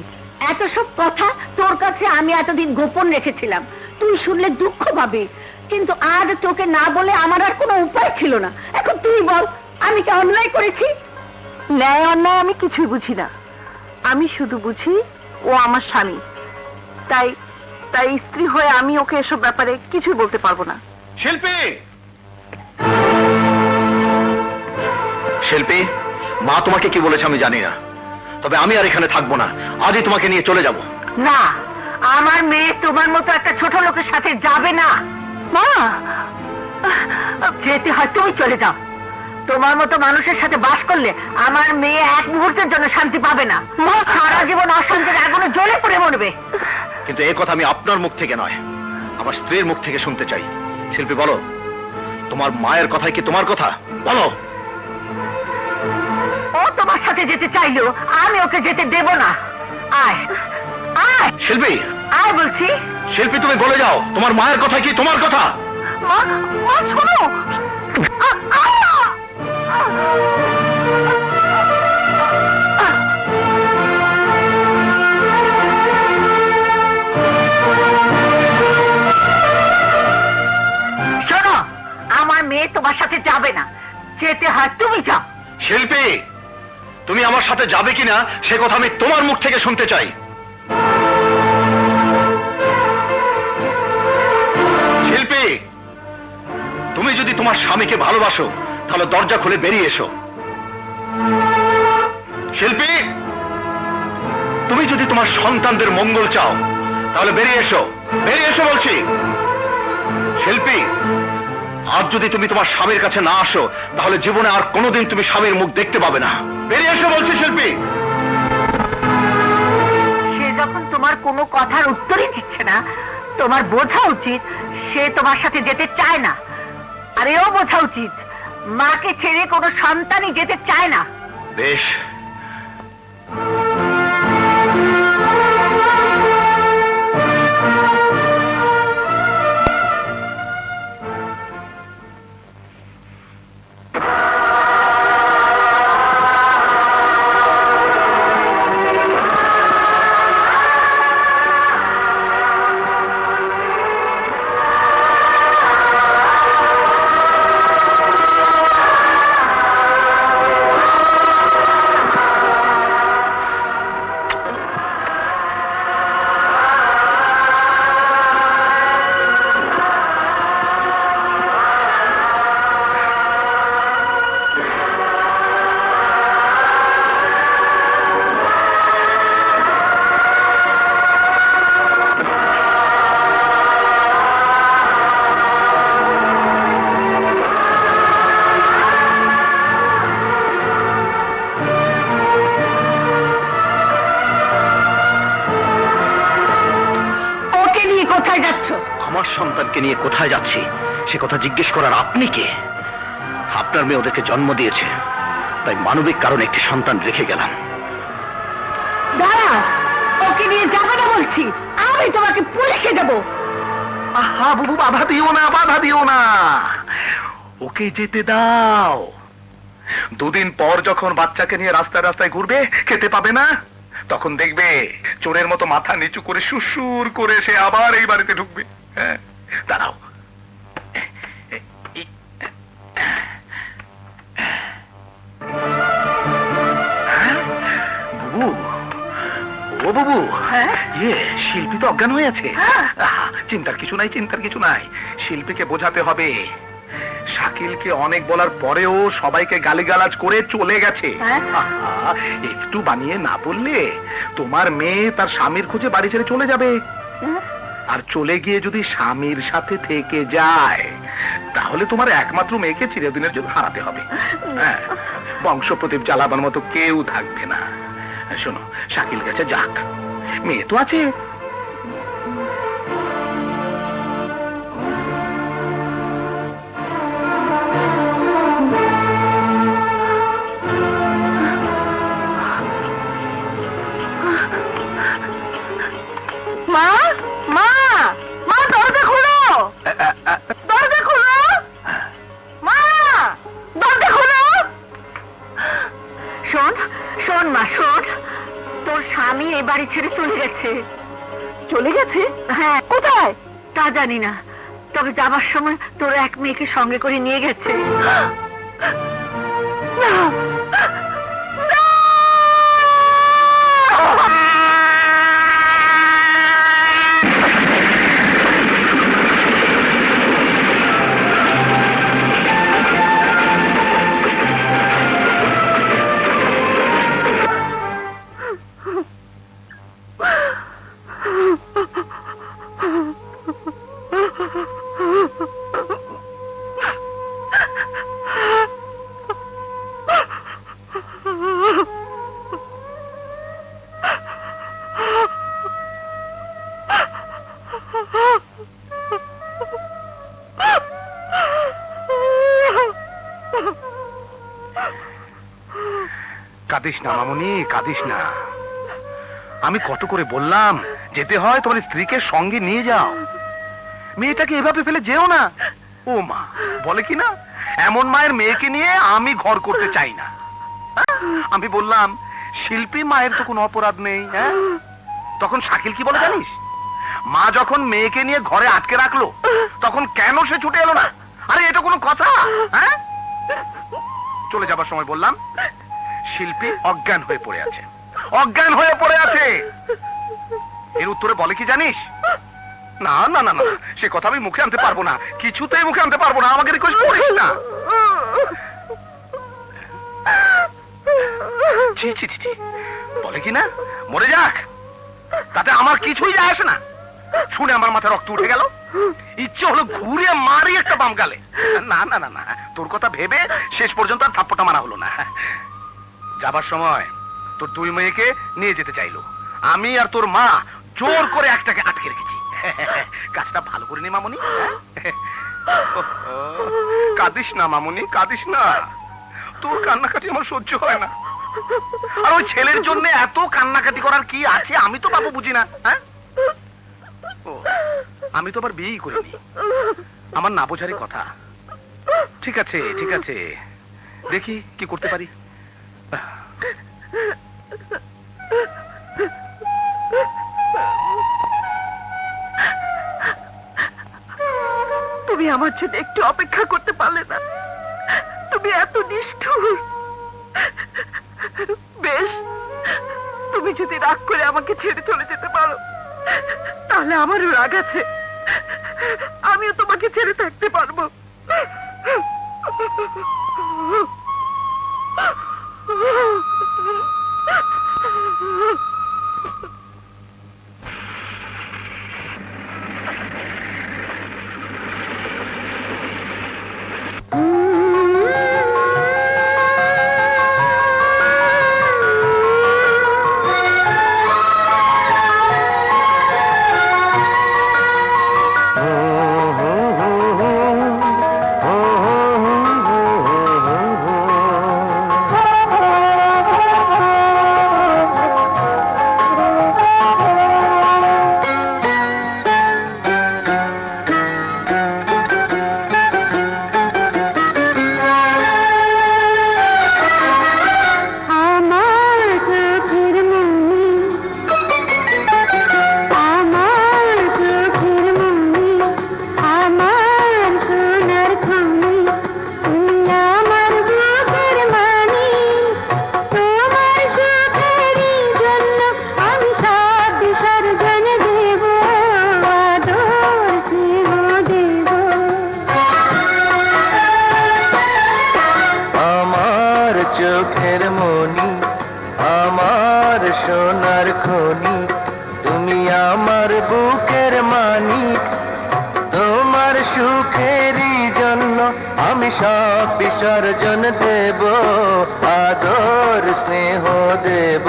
এত সব কথা তোর কাছে আমি এতদিন গোপন রেখেছিলাম, তুই শুনলে দুঃখ পাবে, কিন্তু আজ তোকে না বলে আমার আর কোনো উপায় ছিল না। এখন তুই বল, আমি কি অন্যায় করেছি? ন্যায় অন্যায় আমি কিছুই বুঝি না। আমি শুধু বুঝি ও আমার স্বামী, তাই তাই স্ত্রী হয়ে আমি ওকে এসব ব্যাপারে কিছুই বলতে পারবো না। শিল্পী, শিল্পী, মা তোমাকে কি বলেছে আমি জানি না, তবে আমি আর এখানে থাকবো না। আজই তোমাকে নিয়ে চলে যাব। না, আমার মেয়ে তোমার মতো একটা ছোট লোকের সাথে যাবে না। মা, যেতে হয় তুমি চলে যাও। তোমার মতো মানুষের সাথে বাস করলে আমার মেয়ে এক মুহূর্তের জন্য শান্তি পাবে না। মা, সারা জীবন অশান্তির আগুনে জ্বলে পড়ে মরবে। কিন্তু এই কথা আমি আপনার মুখ থেকে নয়, আমার স্ত্রীর মুখ থেকে শুনতে চাই। শিল্পী, বলো, তোমার মায়ের কথাই কি তোমার কথা? বলো। ও তোমার সাথে যেতে চাইলেও আমি ওকে যেতে দেব না। আয় আয় শিল্পী, আয় বলছি। শিল্পী, তুমি বলে যাও, তোমার মায়ের কথা কি তোমার কথা? মা, মা শোনো। শোনো, আমার মেয়ে তোমার সাথে যাবে না, যেতে হয় তুমি যাও। শিল্পী, তুমি আমার সাথে যাবে কিনা সে কথা আমি তোমার মুখ থেকে শুনতে চাই। শিল্পী, তুমি যদি তোমার স্বামীকে ভালোবাসো তাহলে দরজা খুলে বেরিয়ে এসো। শিল্পী, তুমি যদি তোমার সন্তানদের মঙ্গল চাও তাহলে বেরিয়ে এসো, বেরিয়ে এসো বলছি। শিল্পী, আজ যদি তুমি তোমার স্বামীর কাছে না আসো তাহলে জীবনে আর কোনোদিন তুমি স্বামীর মুখ দেখতে পাবে না। বেরিয়ে এসো বলছি শিল্পী। সে যখন তোমার কোনো কথার উত্তরই দিচ্ছে না, তোমার বোঝা উচিত সে তোমার সাথে যেতে চায় না। আর এও বোঝা উচিত মাকে ছেড়ে কোনো সন্তানই যেতে চায় না। বেশ, কোথায় যাচ্ছ? আমার সন্তানকে নিয়ে কোথায় যাচ্ছি সে কথা জিজ্ঞেস করার আপনি কে? আপনার মেয়ে ওদেরকে জন্ম দিয়েছে, তাই মানবিক কারণে একটি সন্তান রেখে গেলাম। দাঁড়া, ওকে নিয়ে যাবে না বলছি, আমি তোমাকে পুলিশে দেব। আহা বুবু, বাধা দিও না, বাধা দিও না। ওকে যেতে দাও। দুদিন পর যখন বাচ্চাকে নিয়ে রাস্তায় রাস্তায় ঘুরবে, খেতে পাবে না, তখন দেখবে চোরের মতো মাথা নিচু করে সুসুর করে সে আবার এই বাড়িতে ঢুকবে। হ্যাঁ, দাঁড়াও। হ্যাঁ, বুবু, ও বুবু, শিল্পী তো অজ্ঞান হয়ে আছে। চিন্তার কিছু নাই, চিন্তার কিছু নাই। শিল্পীকে বোঝাতে হবে শাকিলকে অনেক বলার পরেও সবাইকে গালিগালাজ করে চলে গেছে। আহা, একটু বানিয়ে না বললে তোমার মেয়ে তার স্বামীর খোঁজে বাড়ি ছেড়ে চলে যাবে। আর চলে গিয়ে যদি স্বামীর সাথে থেকে যায়, তাহলে তোমার একমাত্র মেয়েকে চিরদিনের জন্য হারাতে হবে। হ্যাঁ, বংশ প্রদীপ জ্বালাবার মতো কেউ থাকবে না। শোনো, শাকিল গেছে যাক, মেয়ে তো আছে। মা, মা, মা, দরজা খোলো, দরজা খোলো, মা, দরজা খোলো। শোন, শোন মা, শোন, তোর স্বামী এই বাড়ি ছেড়ে চলে গেছে। চলে গেছে? হ্যাঁ। কোথায় তা জানি না, তবে যাবার সময় তোর এক মেয়েকে সঙ্গে করে নিয়ে গেছে। না, কাঁদিস না মামুনি, কাঁদিস না। আমি কত করে বললাম, যেতে হয় তোমার স্ত্রীকে সঙ্গে নিয়ে যাও, মেয়েটাকে এভাবে ফেলে যেও না। ও মা বলে কি না, এমন মায়ের মেয়েকে নিয়ে আমি ঘর করতে চাই না। আমি বললাম শিল্পী মায়ের তো কোনো অপরাধ নেই। হ্যাঁ, তখন শাকিল কি বলে জানিস, মা যখন মেয়েকে নিয়ে ঘরে আটকে রাখলো, তখন কেন সে ছুটে এলো না? আরে এটা কোনো কথা? হ্যাঁ, চলে যাবার সময় বললাম শিল্পী অজ্ঞান হয়ে পড়ে আছে, অজ্ঞান হয়ে পড়ে আছে। এর উত্তরে বলে কি জানিস, না না না না, সে কথা আমি মুখে আনতে পারবো না, কিছুতেই মুখে আনতে পারবো না, আমাকে রিকোয়েস্ট করিস না। ছি ছি ছি, বলে কি না মরে যাক, তাতে আমার কিছুই যায় আসে না। শুনে আমার মাথায় রক্ত উঠে গেল, ইচ্ছে হলো ঘুরে মারি একটা বাম গালে। না না না না, তোর কথা ভেবে শেষ পর্যন্ত আর থাপ্পটা মারা হলো না। যাবার সময় তোর দুই মেয়েকে নিয়ে যেতে চাইলো, আমি আর তোর মা জোর করে একটাকে আটকে রেখেছি। কাজটা ভালো করিনি মামুনি। কাঁদিস না মামুনি, কাঁদিস না, তোর কান্নাকাটি আমার সহ্য হয় না। আর ওই ছেলের জন্য এত কান্নাকাটি করার কি আছে আমি তো বাবু বুঝি না। হ্যাঁ, আমি তো আবার বিয়েই করিনি, আমার না বোঝারই কথা। ঠিক আছে ঠিক আছে, দেখি কি করতে পারি। তুমি আমার জন্য একটু অপেক্ষা করতে পারলে না? তুমি এত নিষ্ঠুর। বেশ, তুমি যদি রাগ করে আমাকে ছেড়ে চলে যেতে পারো, তাহলে আমারও রাগ আছে, আমিও তোমাকে ছেড়ে থাকতে পারবো। খনি, তুমি আমার বুকের মানিক। তোমার সুখেরই জন্য আমি সব বিসর্জন দেব, আদর স্নেহ দেব।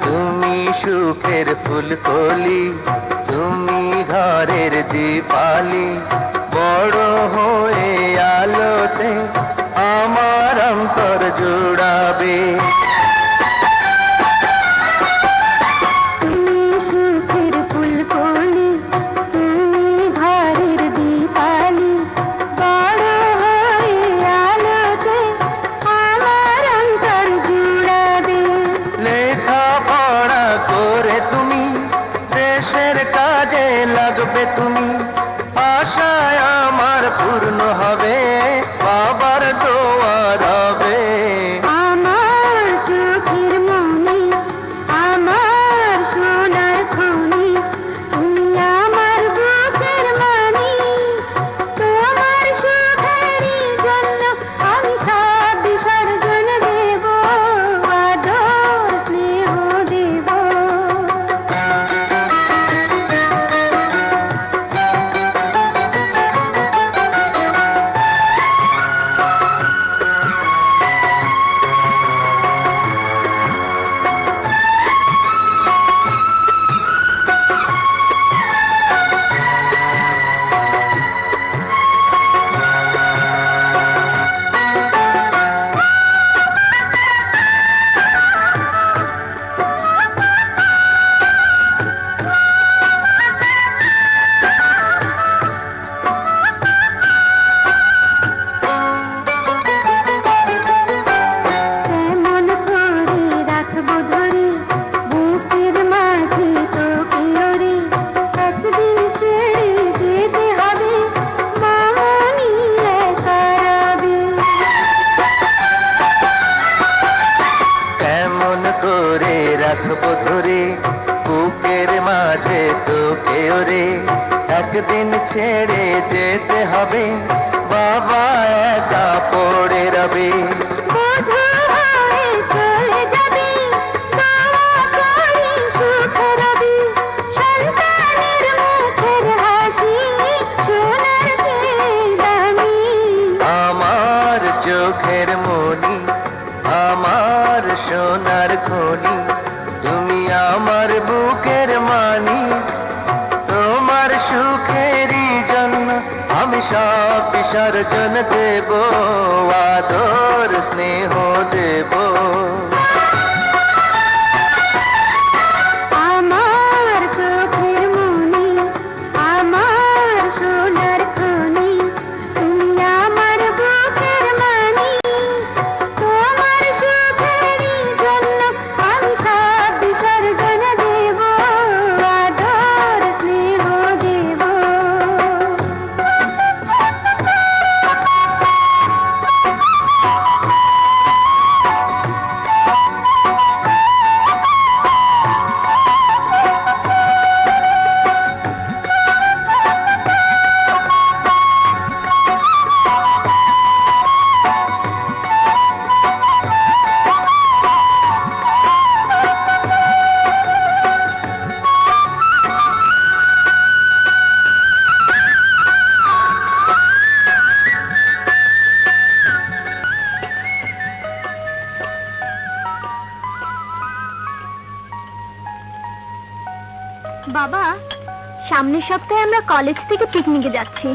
তুমি সুখের ফুলকলি, তুমি ঘরের দীপালি, বড় হয়ে আলোতে আমার অন্তর জুড়াবে। তুমি সুখের ফুলকলি, তুমি ঘরের দীপালি, বড় হয়ে আলোতে আমার অন্তর জুড়াবে। লেখা পড়া করে তুমি দেশের কাজে লাগবে তুমি, আশায় আমার পূর্ণ হবে, বাবার দোয়া রবে। আমার চোখের মনি, আমার সোনার খনি, তুমি আমার বুকের মানি। তোমার সুখেরই জন্য আমি সব বিসর্জন দেব, আদর স্নেহ দেব। কেমন করে রাখবো ধরে বুকের মাঝে তোকে ওরে, একদিন ছেড়ে যেতে হবে, মামনি একা রবে। কেমন করে রাখবো ধরে বুকের মাঝে তোকে ওরে, একদিন ছেড়ে যেতে হবে, বাবা একা পড়ে রবে। বধূ হয়ে চলে যাবি, দোয়া করি সুখ রবি, সন্তানের মুখের হাসি সোনার চেয়ে দামি। আমার চোখের মনি, আমার সোনার খনি, তুমি আমার বুকের মানি। তোমার সুখেরই জন্য আমি সব বিসর্জন দেব, আদর স্নেহ দেব। আমার চোখের মনি, আমার সোনার খনি, তুমি আমার বুকের মানি। তোমার সুখেরই জন্য আমি সব বিসর্জন দেব, আদর স্নেহ দেব। বাবা, সামনের সপ্তাহে আমরা কলেজ থেকে পিকনিকে যাচ্ছি।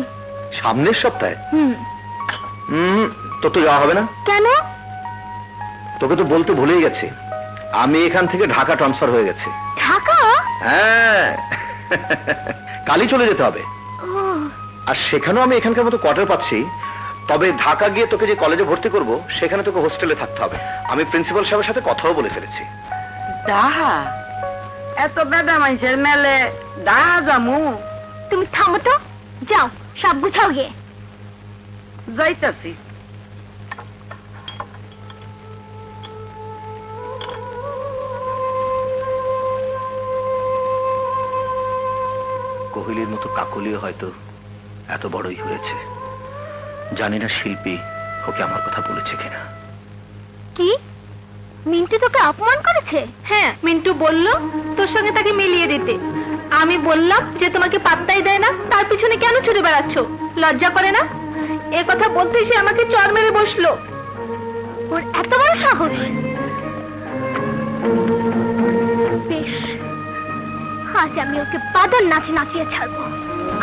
সামনের সপ্তাহে? হুম। তো তো যাওয়া হবে না। কেন? তোকে তো বলতে ভুলেই গেছি, আমি এখান থেকে ঢাকা ট্রান্সফার হয়ে গেছি। ঢাকা? হ্যাঁ, কালই চলে যেতে হবে। ও, আর সেখানেও আমি এখানকার মতো কোয়ার্টার পাচ্ছি, তবে ঢাকা গিয়ে তোকে যে কলেজে ভর্তি করব সেখানে তোকে হোস্টেলে থাকতে হবে। আমি প্রিন্সিপাল সাহেবের সাথে কথাও বলে ফেলেছি। দাহা এত বেদা মানুষের মেলে দাহা জামু। তুমি থামো তো, যাও সব গুছাও গিয়ে। যাইতাছি। কোহলির মতো কাকলিও হয়তো এত বড়ই হয়েছে। জানি না শিল্পী ওকে আমার কথা বলেছে কিনা। কি মিন্টু তোকে অপমান করেছে? হ্যাঁ, মিন্টু বলল তোর সঙ্গে তাকে মিলিয়ে দিতে। আমি বললাম যে তোমাকে পাত্তাই দেয় না, তার পিছনে কেন ছুটে বেড়াচ্ছ? লজ্জা করে না? এ কথা বলতে সে আমাকে চড় মেরে বসলো। ওর এত বড় সাহস! বেশ, আজ আমি ওকে বাদল নাচে নাচিয়ে ছাড়বো।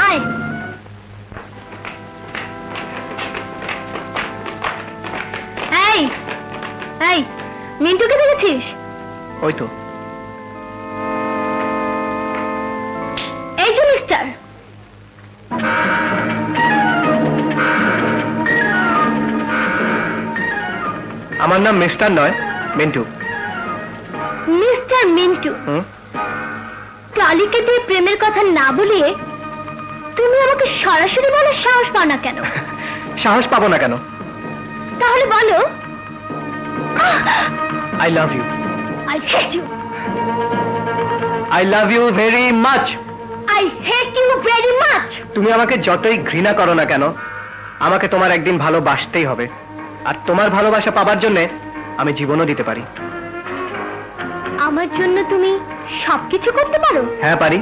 আয়। এই এই, মিন্টুকে দেখেছিস? ওই তো। এই যে মিস্টার, আমার নাম মিস্টার নয়, মিন্টু। মিস্টার মিন্টু, হুম? কালীকে দিয়ে প্রেমের কথা না বলিয়ে তুমি আমাকে সরাসরি বলার সাহস পাও না কেন? সাহস পাবো না কেন? তাহলে বলো। I love you. I hate you. I love you very much. I hate you very much. তুমি আমাকে যতই ঘৃণা করো না কেন, আমাকে তোমার একদিন ভালোবাসতেই হবে। আর তোমার ভালোবাসা পাবার জন্য আমি জীবনও দিতে পারি। আমার জন্য তুমি সবকিছু করতে পারো? হ্যাঁ, পারি।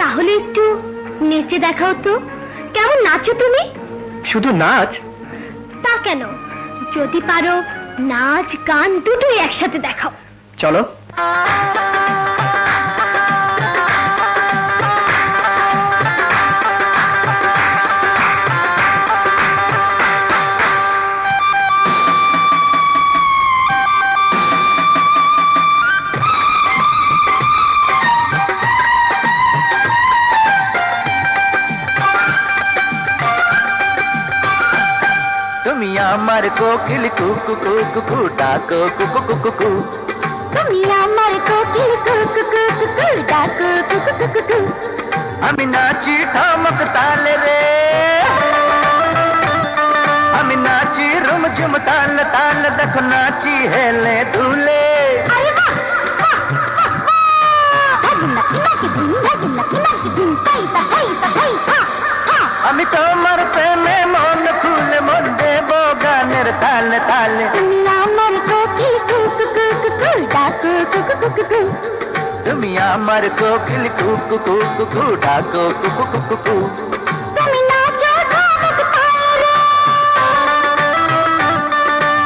তাহলে একটু নেচে দেখাও তো। কেমন নাচো তুমি? শুধু নাচ? তা কেন, যদি পারো নাচ গান দুটোই একসাথে দেখাও। চলো। তুমি আমার কোকিল কুকু কুকু কু ডাকো কুকু কুকু কু। তুমি আমার কোকিল কুকু কুকু কু ডাকো কুকু কুকু কু। আমি নাচি ঠমক তালে রে, আমি নাচি রুম ঝুম তাল তাল, দেখো নাচি হেলে দুলে। আরে বাহ, বাহ, বাহ, বাহ। ধাগিনা কিনা কি দিন, ধাগিনা কিনা কি দিন, তাই তা তাই তা তাই হা হা। আমি তোমার প্রেমে মন খুলে মন দেব গানের তালে তালে। তুমি আমার কোকিল কুকু কুকু কু ডাকো কুকু কুকু কু। তুমি আমার কোকিল কুকু কুকু কু ডাকো কুকু কুকু কু। তুমি নাচো ধামক তালে,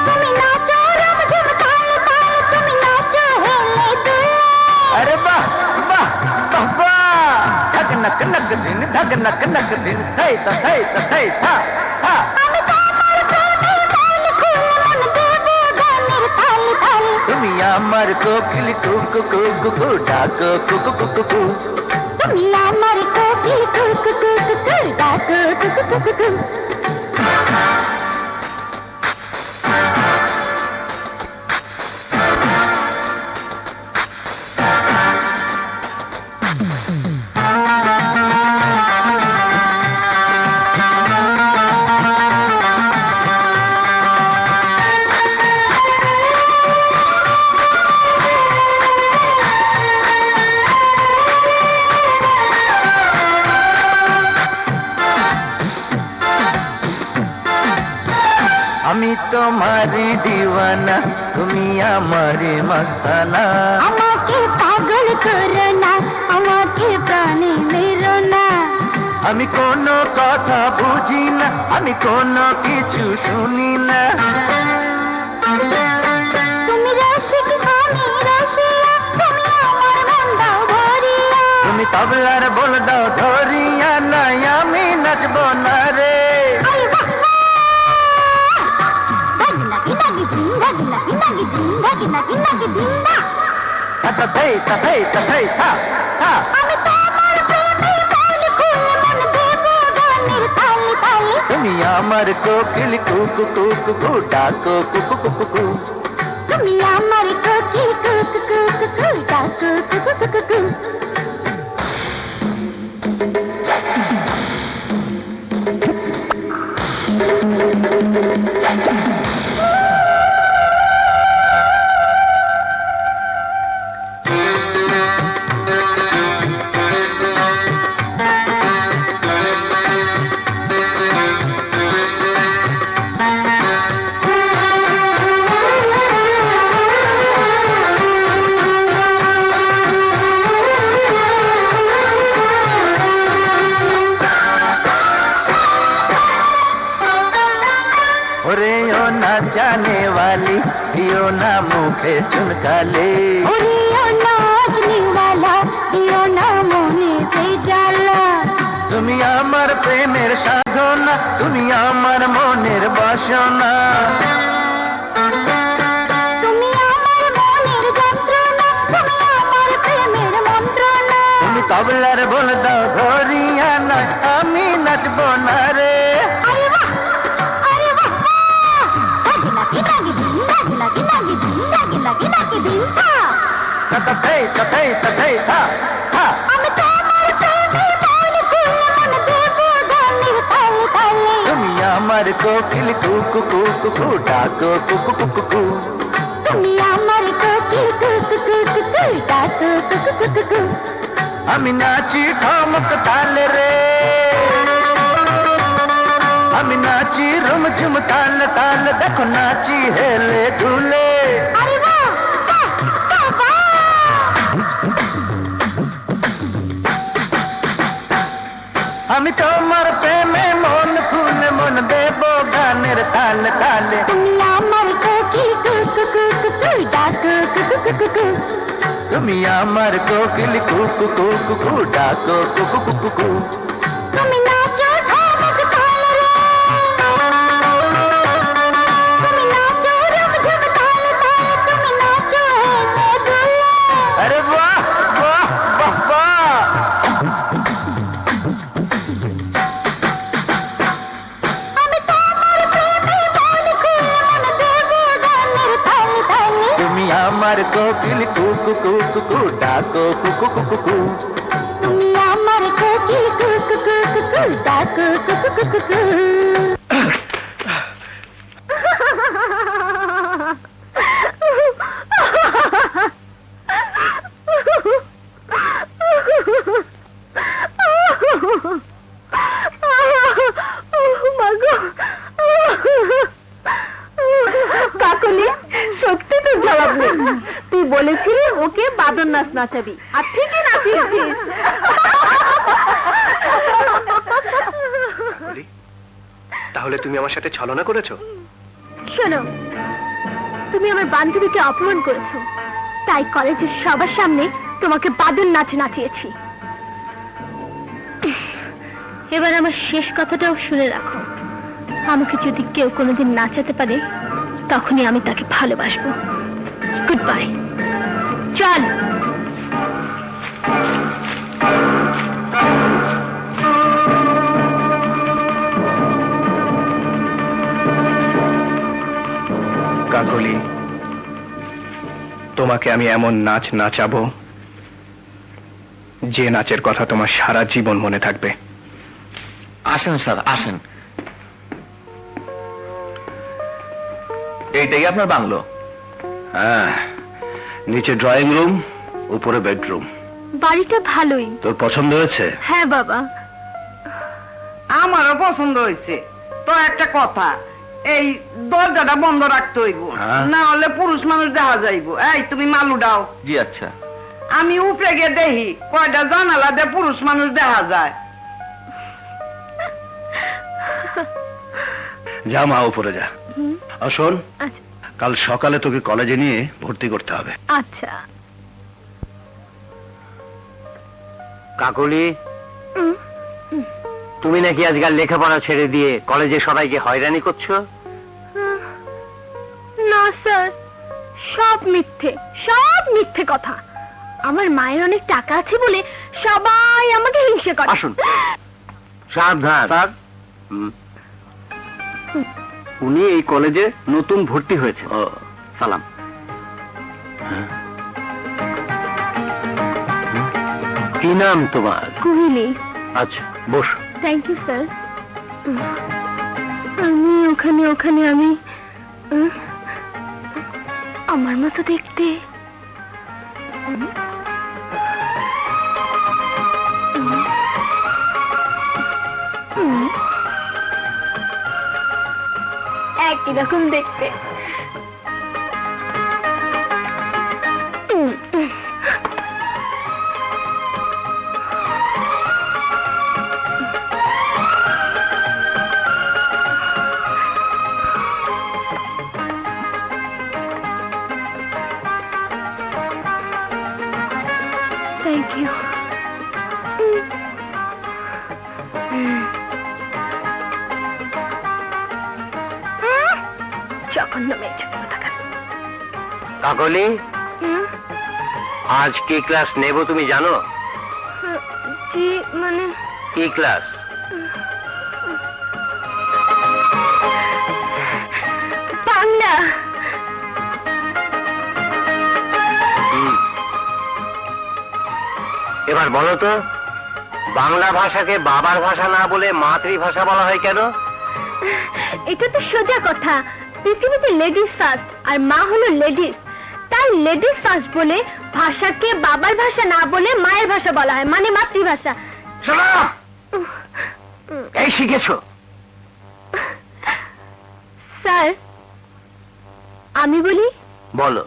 তুমি নাচো রম ঝুম তালে তালে, তুমি নাচো হেলে দুলে। अरे वाह वाह वाह वाह, धक नक नक दिन, धक नक नक दिन, थई ता थई ता थई था था। আমি তোমার প্রেমে মন খুলে মন দেব গানের তালে তালে। তুমি আমার কোকিল কুকু কুকু কু ডাকো কুকু কুকু কু। তুমি আমার কোকিল কুকু কুকু কু ডাকো কুকু কুকু কু। আমি তোমারি দিওয়ানা, তুমি আমারে মস্তানা। আমাকে পাগল করো না, আমাকে প্রাণে মেরো না। আমি কোনো কথা বুঝি না, আমি কোনো কিছু শুনি না। তুমি রসিক আমি রসিয়া, তুমি আমার মন দাও ভরিয়া। তুমি তবলার বল দাও ধরিয়া, নাই আমি নাচবো না রে। আরে বাহ, ধাগিনা কিনা কি দিন, ধাগিনা কিনা কি দিন, ধাগিনা কিনা কি দিন দা। তা থই তা থই তা থই থা থা। আমি তোমার প্রেমে মন খুলে মন দেব গানের তালে তালে। তুমি আমার কোকিল কুকু কুকু কু ডাকো কুকু কুকু কু। তুমি আমার কোকিল কুকু কুকু কু ডাকো কুকু কুকু কু। ओरे ओ ना जाने वाली दियो ना मुखे चुनकाले। ओरे ओ नाचने वाला दियो ना मोने से जाला। তুমি আমার প্রেমের সাধনা, তুমি আমার মনের বাসনা। তুমি আমার মনের যন্ত্রণা, তুমি আমার প্রেমের মন্ত্রণা। তুমি তবলার বল দাও ধরিয়া না, আমি নাচবো না রে। আরে বাহ, আরে বাহ, বাহ। নাগি নাগি দিন, নাগি নাগি নাগি দিন, নাগি নাগি নাগি দিন, থা। তথৈ তথৈ তথৈ থা থা। আমি তোমার প্রেমে মন খুলে মন দেবো গানের তালে তালে। তুমি আমার কোকিল কুকু কুকু কু ডাকো কুকু কুকু কু। তুমি আমার কোকিল কুকু কুকু কু ডাকো কুকু কুকু কু। আমি নাচি ঠমক তালে রে, আমি নাচি রুমঝুম তাল তাল, দেখো নাচি হেলে দুলে। আরে বাহ, বাহ, বাহ, বাহ। আমি তোমার প্রেমে মন খুলে মন দেবো গানের তালে তালে। তুমি আমার কোকিল কুকু কুকু কু ডাকো কুকু কুকু কু। তুমি আমার কোকিল কুকু কুকু কু ডাকো কুকু কুকু কু। তুমি নাচো ঠমক তালে রে, তুমি নাচো রুমঝুম তালে তালে, তুমি নাচো হেলে দুলে। আরে বাহ বাহ বাহ বাহ। আমি তোমার প্রেমে মন খুলে মন দেবো গানের তালে তালে। তুমি আমার কোকিল কুকু কুকু কু ডাকো কুকু কুকু কু। তুমি আমার কোকিল কুকু কুকু কু ডাকো কুকু কুকু কু। কাকলি, সত্যি তো জবাব নেই। তুই বলেছিলি ওকে বাদর নাচ নাচাবি, আর ঠিকই নাচিয়েছিস। তাহলে তুমি আমার সাথে ছলনা করেছো? শোনো, তুমি আমার বান্ধবীকে অপমান করেছো, তাই কলেজের সবার সামনে তোমাকে বাদর নাচ নাচিয়েছি। এবার আমার শেষ কথাটাও শুনে রাখো, আমাকে যদি কেউ কোনোদিন নাচাতে পারে তখনই আমি তাকে ভালোবাসবো। Good bye. চল। কাকলি, তোমাকে আমি এমন নাচ নাচাবো যে নাচের কথা তোমার সারা জীবন মনে থাকবে। আসেন স্যার, আসেন। এইটাই আপনার বাংলো? হ্যাঁ, নিচে ড্রয়িং রুম, উপরে বেডরুম। বাড়িটা ভালোই। তোর পছন্দ হয়েছে? হ্যাঁ বাবা। আমারও পছন্দ হয়েছে। তো একটা কথা, এই দরজাটা বন্ধ রাখতে হইব, হ্যাঁ। না হলে পুরুষ মানুষ দেখা যাইব। এই তুমি মালু দাও। জি আচ্ছা। আমি উপরে গিয়ে দেখি কয়টা জানালা দিয়ে পুরুষ মানুষ দেখা যায়। যা মা, উপরে যা। আর শোন, আচ্ছা কাল সকালে তোকে কলেজে নিয়ে ভর্তি করতে হবে। আচ্ছা। কাকলি, উম, তুমি নাকি আজকাল লেখাপড়া ছেড়ে দিয়ে কলেজে সবাইকে হয়রানি করছো? না স্যার, সব মিথ্যে, সব মিথ্যে কথা। আমার মায়ের অনেক টাকা আছে বলে সবাই আমাকে হিংসে করে। আসুন। সাবধান। স্যার, উনি এই কলেজে নতুন ভর্তি হয়েছে। ও সালাম। কি নাম তোমার? কুহিলি। আচ্ছা বসো। Thank you sir. আমি ওখানে ওখানে আমি আমার মতো দেখতে। একই রকম দেখতে। Thank you. জঘন্য মেয়ে। কাকলি, আজ কি ক্লাস নেব তুমি জানো? জি মানে কি ক্লাস? বাংলা। এবার বলো তো, বাংলা ভাষাকে বাবার ভাষা না বলে মাতৃভাষা বলা হয় কেন? এটা তো সোজা কথা। পৃথিবীতে লেডিস ফার্স্ট আর মা হলো লেডিস, তাই লেডিস ফার্স্ট বলে ভাষাকে বাবার ভাষা না বলে মায়ের ভাষা বলা হয়, মানে মাতৃভাষা। শোনো, এই শিখেছো? স্যার আমি বলি, বলো।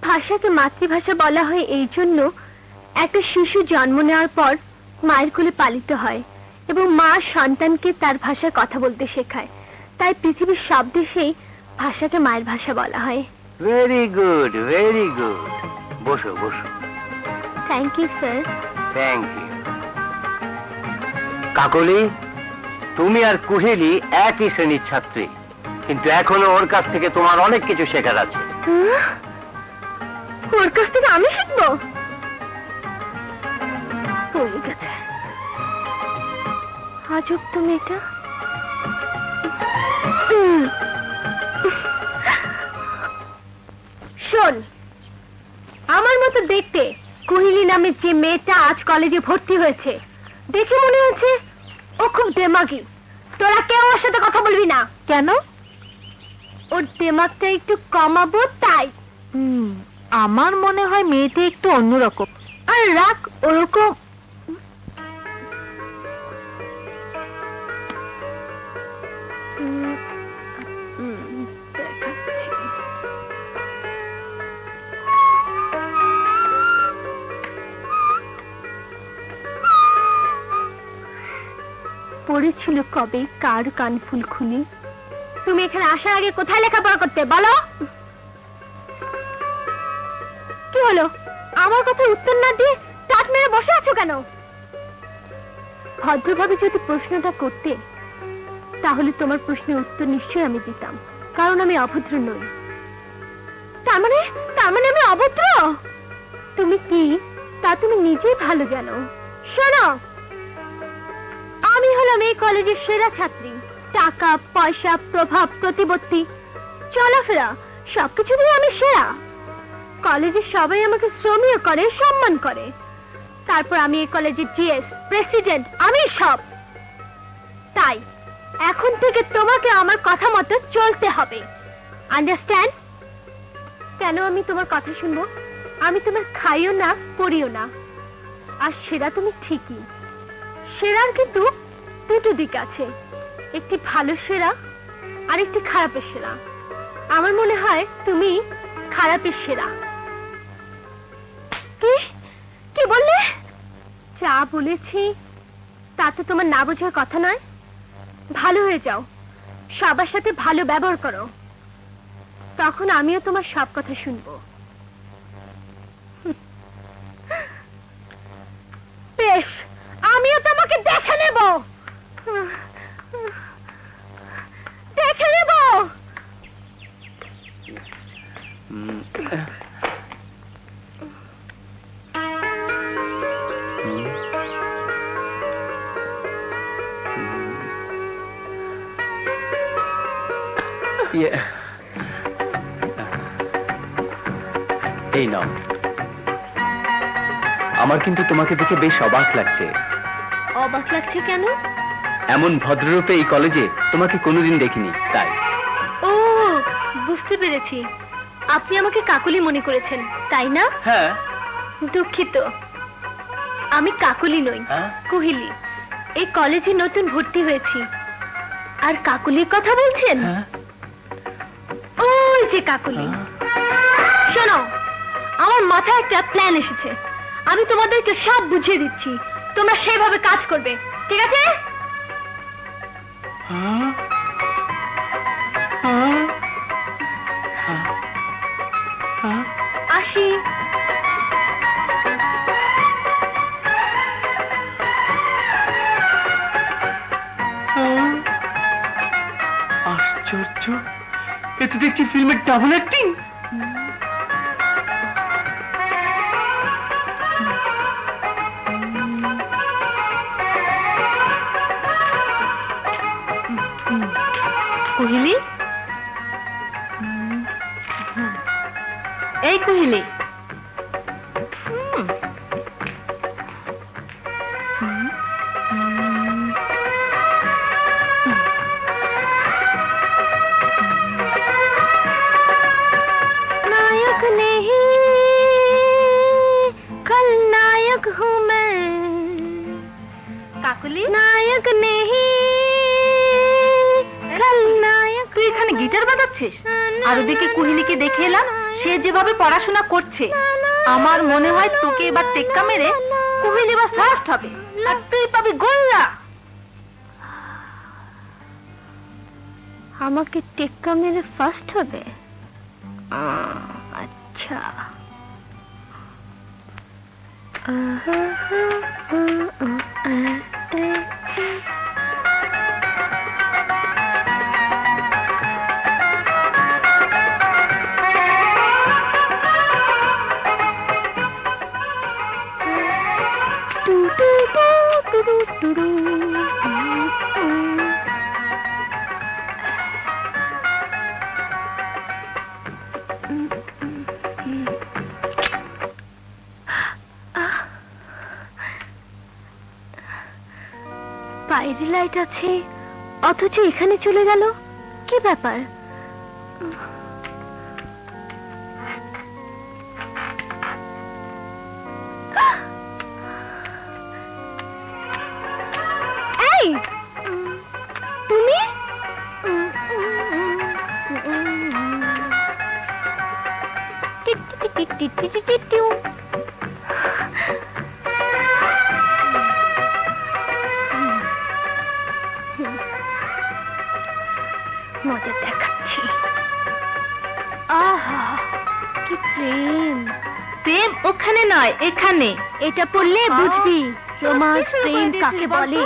ভাষাকে মাতৃভাষা বলা হয় এই জন্য, একটা শিশু জন্ম নেওয়ার পর মায়ের কোলে পালিত হয় এবং মা সন্তানকে তার ভাষায় কথা বলতে শেখায়, তাই পৃথিবীর সব দেশেই ভাষাকে মায়ের ভাষা বলা হয়। Very good, very good. বসো বসো। Thank you sir. Thank you. Kakoli, তুমি আর কুহেলি একই শ্রেণীর ছাত্রী, কিন্তু এখনো ওর কাছ থেকে তোমার অনেক কিছু শেখার আছে। ওর কাছ থেকে আমি শিখবো? পড়ে গেছে। আজব তো মেয়েটা। শোন, আমার মতো দেখতে কুহিলি নামের যে মেয়েটা আজ কলেজে ভর্তি হয়েছে, দেখে মনে হচ্ছে ও খুব দেমাগী। তোরা কেউ ওর সাথে কথা বলবি না। কেন? ওর দেমাগটা একটু কমাবো তাই। আমার মনে হয় মেয়েটা একটু অন্যরকম। আর রাখ ওরকম। পড়েছিল কবে কার কান ফুল খুলি? তুমি এখানে আসার আগে কোথায় লেখাপড়া করতে বলো? কি হলো, আমার কথা উত্তর না দিয়ে টাট মেরে বসে আছো কেন? ভদ্রভাবে যদি প্রশ্নটা করতে, তাহলে তোমার প্রশ্নের উত্তর নিশ্চয়ই আমি দিতাম, কারণ আমি অভদ্র নই। তার মানে আমি অভদ্র? তুমি কি তা তুমি নিজেই ভালো জানো। শোনো, আমি হলাম এই কলেজের সেরা ছাত্রী। টাকা পয়সা, প্রভাব, প্রতিপত্তি, চলাফেরা সবকিছু দিয়ে আমি সেরা। কলেজের সবাই আমাকে শ্রমীয় করে, সম্মান করে। তারপর আমি এই কলেজের জিএস, প্রেসিডেন্ট, আমি সব। তাই এখন থেকে তোমাকে আমার কথা মতো চলতে হবে। আন্ডারস্ট্যান্ড? কেন আমি তোমার কথা শুনবো? আমি তোমার খাইও না, পড়িও না। আর সেরা তুমি ঠিকই। সেরার কিন্তু দুটো দিক আছে, একটি ভালো সেরা আর একটি খারাপের সেরা। আমার মনে হয় তুমি খারাপের সেরা। কি কি বললে? যা বলেছি তা তো তোমার না বোঝার কথা নয়। ভালো হয়ে যাও, সবার সাথে ভালো ব্যবহার করো, তখন আমিও তোমার সব কথা শুনবো। বেশ, আমিও তোমাকে দেখে নেব, দেখে নেব। এই নাও। আমার কিন্তু তোমাকে দেখে বেশ অবাক লাগছে। অবাক লাগছে কেন? এমন ভদ্ররূপে এই কলেজে তোমাকে কোনোদিন দেখিনি, তাই। ও, বুঝতে পেরেছি। আপনি আমাকে কাকলি মনে করেছেন, তাই না? হ্যাঁ। দুঃখিত, আমি কাকলি নই, হ্যাঁ? কুহিলি। এই কলেজে নতুন ভর্তি হয়েছি। আর কাকলির কথা বলছেন? হ্যাঁ। ওই যে কাকলি। শোনো, আমার মাথায় একটা প্ল্যান এসেছে। আমি তোমাদেরকে সব বুঝিয়ে দিচ্ছি, তোমরা সেভাবে কাজ করবে, ঠিক আছে? আসি। আশ্চর্য, এ তো দেখছি ফিল্মের ডাবল অ্যাক্টিং। কুহিলি, এই কুহিলি, नायक नहीं, कल नायक हूँ मैं। কাকুলি, नायक नहीं, कल नायक। তুই এখানে গিটার বাজাচ্ছিস? আর ওদিকে কুহিলিকে দেখে এলাম, সে যেভাবে পড়াশোনা করছে, আমার মনে হয় তোকে এবার টেক্কা মেরে কুহিলি বা ফার্স্ট হবে, আর তুই পাবি গোল্লা। আমাকে টেক্কা মেরে ফার্স্ট হবে? আচ্ছা। বাইরে লাইট আছে, অথচ এখানে চলে গেল, কি ব্যাপার? এই, তুমি? মজা দেখাচ্ছি। আহা, কি প্রেম! প্রেম ওখানে নয়, এখানে। এটা পড়লে বুঝবি রোমান্স, প্রেম কাকে বলে।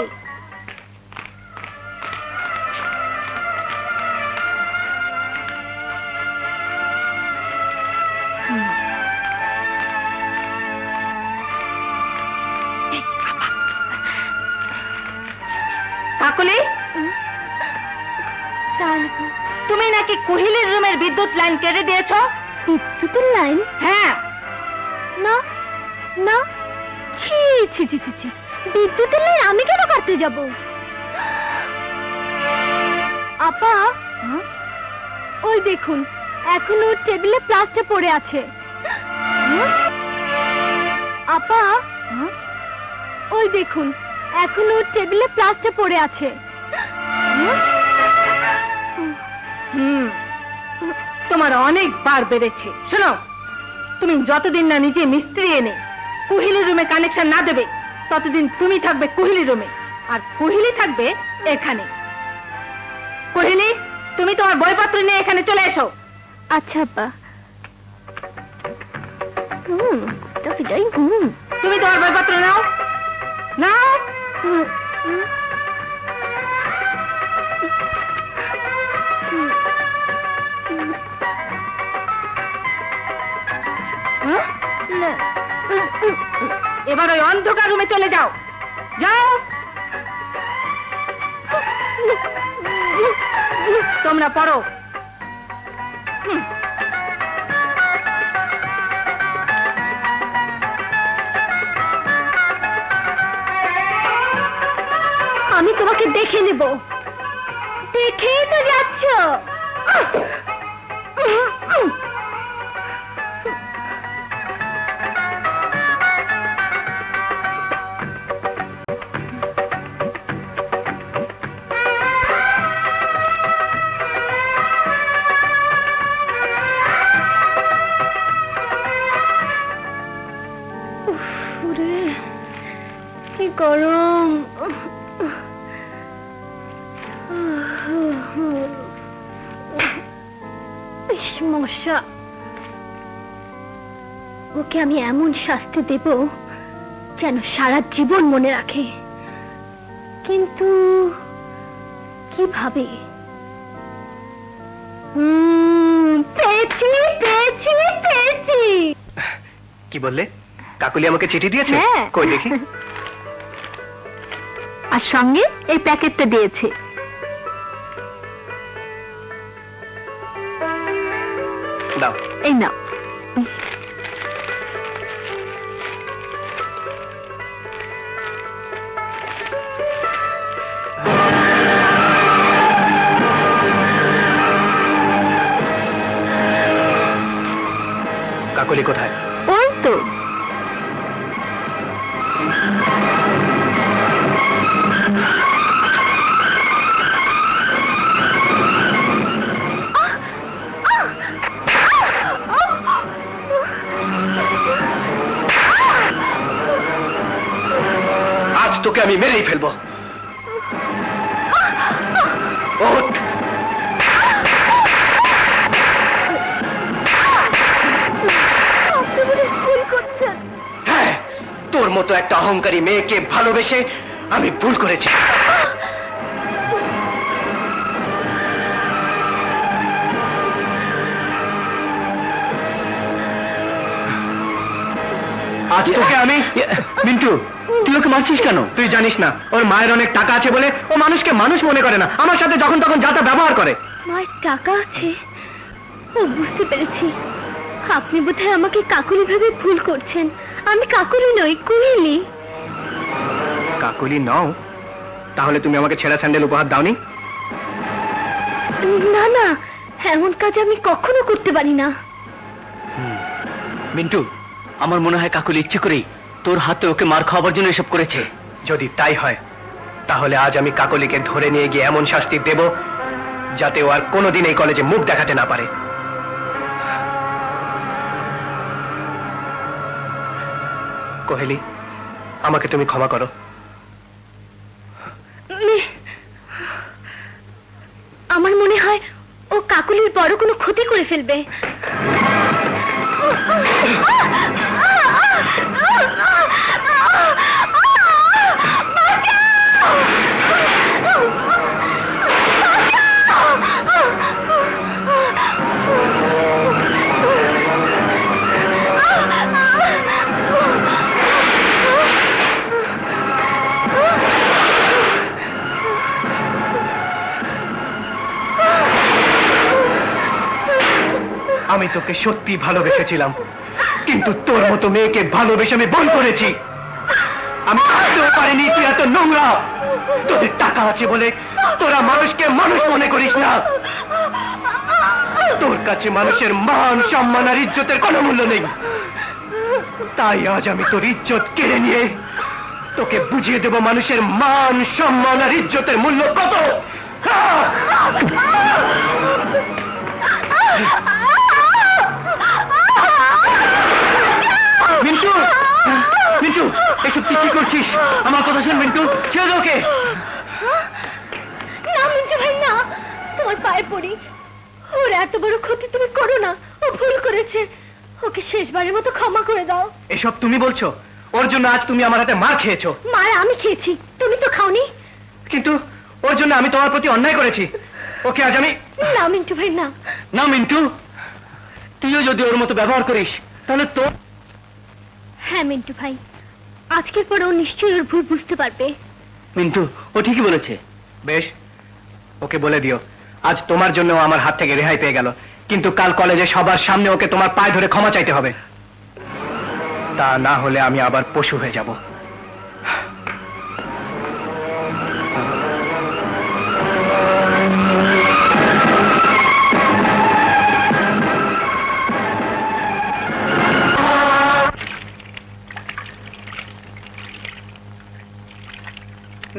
কাকুলি, তুমি নাকি কুহিলির রুমের বিদ্যুৎ লাইন কেটে দিয়েছো? বিদ্যুতের লাইন? হ্যাঁ। না না, ছি ছি ছি ছি ছি, বিদ্যুতের লাইন আমি কেন কাটতে যাব? আপা, ওই দেখুন, এখনো টেবিলে প্লাস্টার পড়ে আছে। আপা, ওই দেখুন, এখনো টেবিলে প্লাস্টার পড়ে আছে। তোমার অনেক বার বেড়েছে। শোনো, তুমি যতদিন না নিজে মিস্ত্রি এনে কুহিলি রুমে কানেকশন না দেবে, ততদিন তুমি থাকবে কুহিলি রুমে, আর কুহিলি থাকবে এখানে। কুহিলি, তুমি তোমার বইপত্র নিয়ে এখানে চলে এসো। আচ্ছা আপা। যাই। তুমি তোমার বইপত্র নাও, নাও। এবার ওই অন্ধকার রুমে চলে যাও, যাও। তোমরা পড়ো। আমি তোমাকে দেখে নেব। দেখেই তো যাচ্ছ। ওরে, কি গরম। ইস, মশা। ওকে আমি এমন শাস্তি দেব যেন সারা জীবন মনে রাখে, কিন্তু কিভাবে? পেয়েছি পেয়েছি পেয়েছি। কি বললে? কাকুলি আমাকে চিঠি দিয়েছে? হ্যাঁ। কই দেখি। আর সঙ্গে এই প্যাকেটটা দিয়েছে। দাও। এই নাও। কাকুলি কোথায়? ওই তো। আজ তোকে আমি মেরেই ফেলবো। ওঠ। আপনি বলে ভুল করছেন। হ্যাঁ, তোর মতো একটা অহংকারী মেয়েকে ভালোবেসে আমি ভুল করেছি। আজ তোকে আমি। মিন্টু, তুই ওকে মারছিস কেন? তুই জানিস না ওর মায়ের অনেক টাকা আছে বলে ও মানুষকে মানুষ মনে করে না, আমার সাথে যখন তখন যা তা ব্যবহার করে। মায়ের টাকা আছে? ও, বুঝতে পেরেছি। আপনি বোধহয় আমাকে কাকুলি ভেবে ভুল করছেন। আমি কাকুলি নই, কুহেলি। কাকুলি নও? তাহলে তুমি আমাকে ছেঁড়া স্যান্ডেল উপহার দাওনি? না না, এমন কাজ আমি কখনো করতে পারি না। মিন্টু, আমার মনে হয় কাকুলি ইচ্ছে করেই তোর হাতে ওকে মার খাওয়ার জন্য এসব করেছে। যদি তাই হয় তাহলে আজ আমি কাকলিকে ধরে নিয়ে গিয়ে এমন শাস্তি দেব যাতে ও আর কোনোদিন এই কলেজে মুখ দেখাতে না পারে। কোহেলি, আমাকে তুমি ক্ষমা করো। আমার মনে হয় ও কাকুলির বড় কোনো ক্ষতি করে ফেলবে। আমি তোকে সত্যি ভালোবেসেছিলাম, কিন্তু তোর মতো মেয়েকে ভালোবেসে আমি ভুল করেছি। আমি ভাবতেও পারিনি তুই এত নোংরা। তোদের টাকা আছে বলে তোরা মানুষকে মানুষ মনে করিস না। তোর কাছে মানুষের মান, সম্মান আর ইজ্জতের কোনো মূল্য নেই। তাই আজ আমি তোর ইজ্জত কেড়ে নিয়ে তোকে বুঝিয়ে দেব মানুষের মান, সম্মান আর ইজ্জতের মূল্য কত। মিন্টু, মিন্টু, এসব তুই কি করছিস? আমার কথা শোন মিন্টু, ছেড়ে ওকে। না মিন্টু ভাই, না, তোমার পায়ে পড়ি। ওর এত বড় ক্ষতি তুমি করো না। ও ভুল করেছে, ওকে শেষবারের মতো ক্ষমা করে দাও। এসব তুমি বলছো? ওর জন্য আজ তুমি আমার হাতে মার খেয়েছো। মার আমি খেয়েছি, তুমি তো খাওনি। কিন্তু ওর জন্য আমি তোমার প্রতি অন্যায় করেছি। ওকে আজ আমি। না মিন্টু ভাই, না। না মিন্টু, তুইও যদি ওর মতো ব্যবহার করিস তাহলে তো। হ্যাঁ মিন্টু ভাই, আজকের পর ও নিশ্চয়ই ওর ভুল বুঝতে পারবে। মিন্টু, ও ঠিকই বলেছে। বেশ, ওকে বলে দিও আজ তোমার জন্য ও আমার হাত থেকে রেহাই পেয়ে গেল। কিন্তু কাল কলেজে সবার সামনে ওকে তোমার পায়ে ধরে ক্ষমা চাইতে হবে, তা না হলে আমি আবার পশু হয়ে যাব।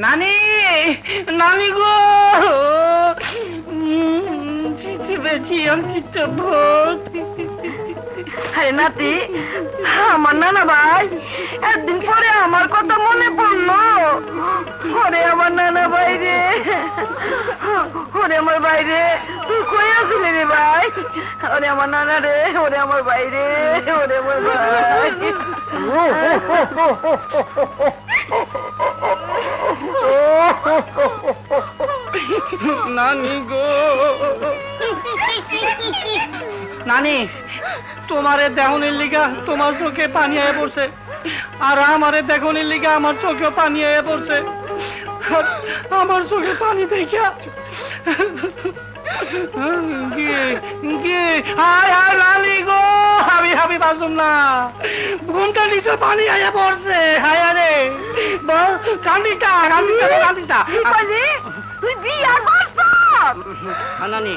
নানি, নানি গো, পেয়েছি আমি তো ভোগ। আরে নাতি, আমার নানা ভাই, একদিন পরে আমার কথা মনে পড়লো। ওরে আমার নানা ভাই রে, ওরে আমার ভাই রে, তুই কই আসলি রে ভাই? ওরে আমার নানা রে, ওরে আমার ভাই রে, ওরে আমার ভাই। নানি গো, নানি, তোমারে দেহনের লিগা তোমার চোখে পানি আয়ে পড়ছে, আর আমারে দেখনের লিগা আমার চোখে পানি আয়ে পড়ছে। আমার চোখে পানি দেখা নানি গো, আমি বাঁচুম না, ঘুমটা নিচে পানি আয়া পড়ছে। হায়া রে, কান্দিটা কান্দিটা। তুই বিয়া করছ? নানি,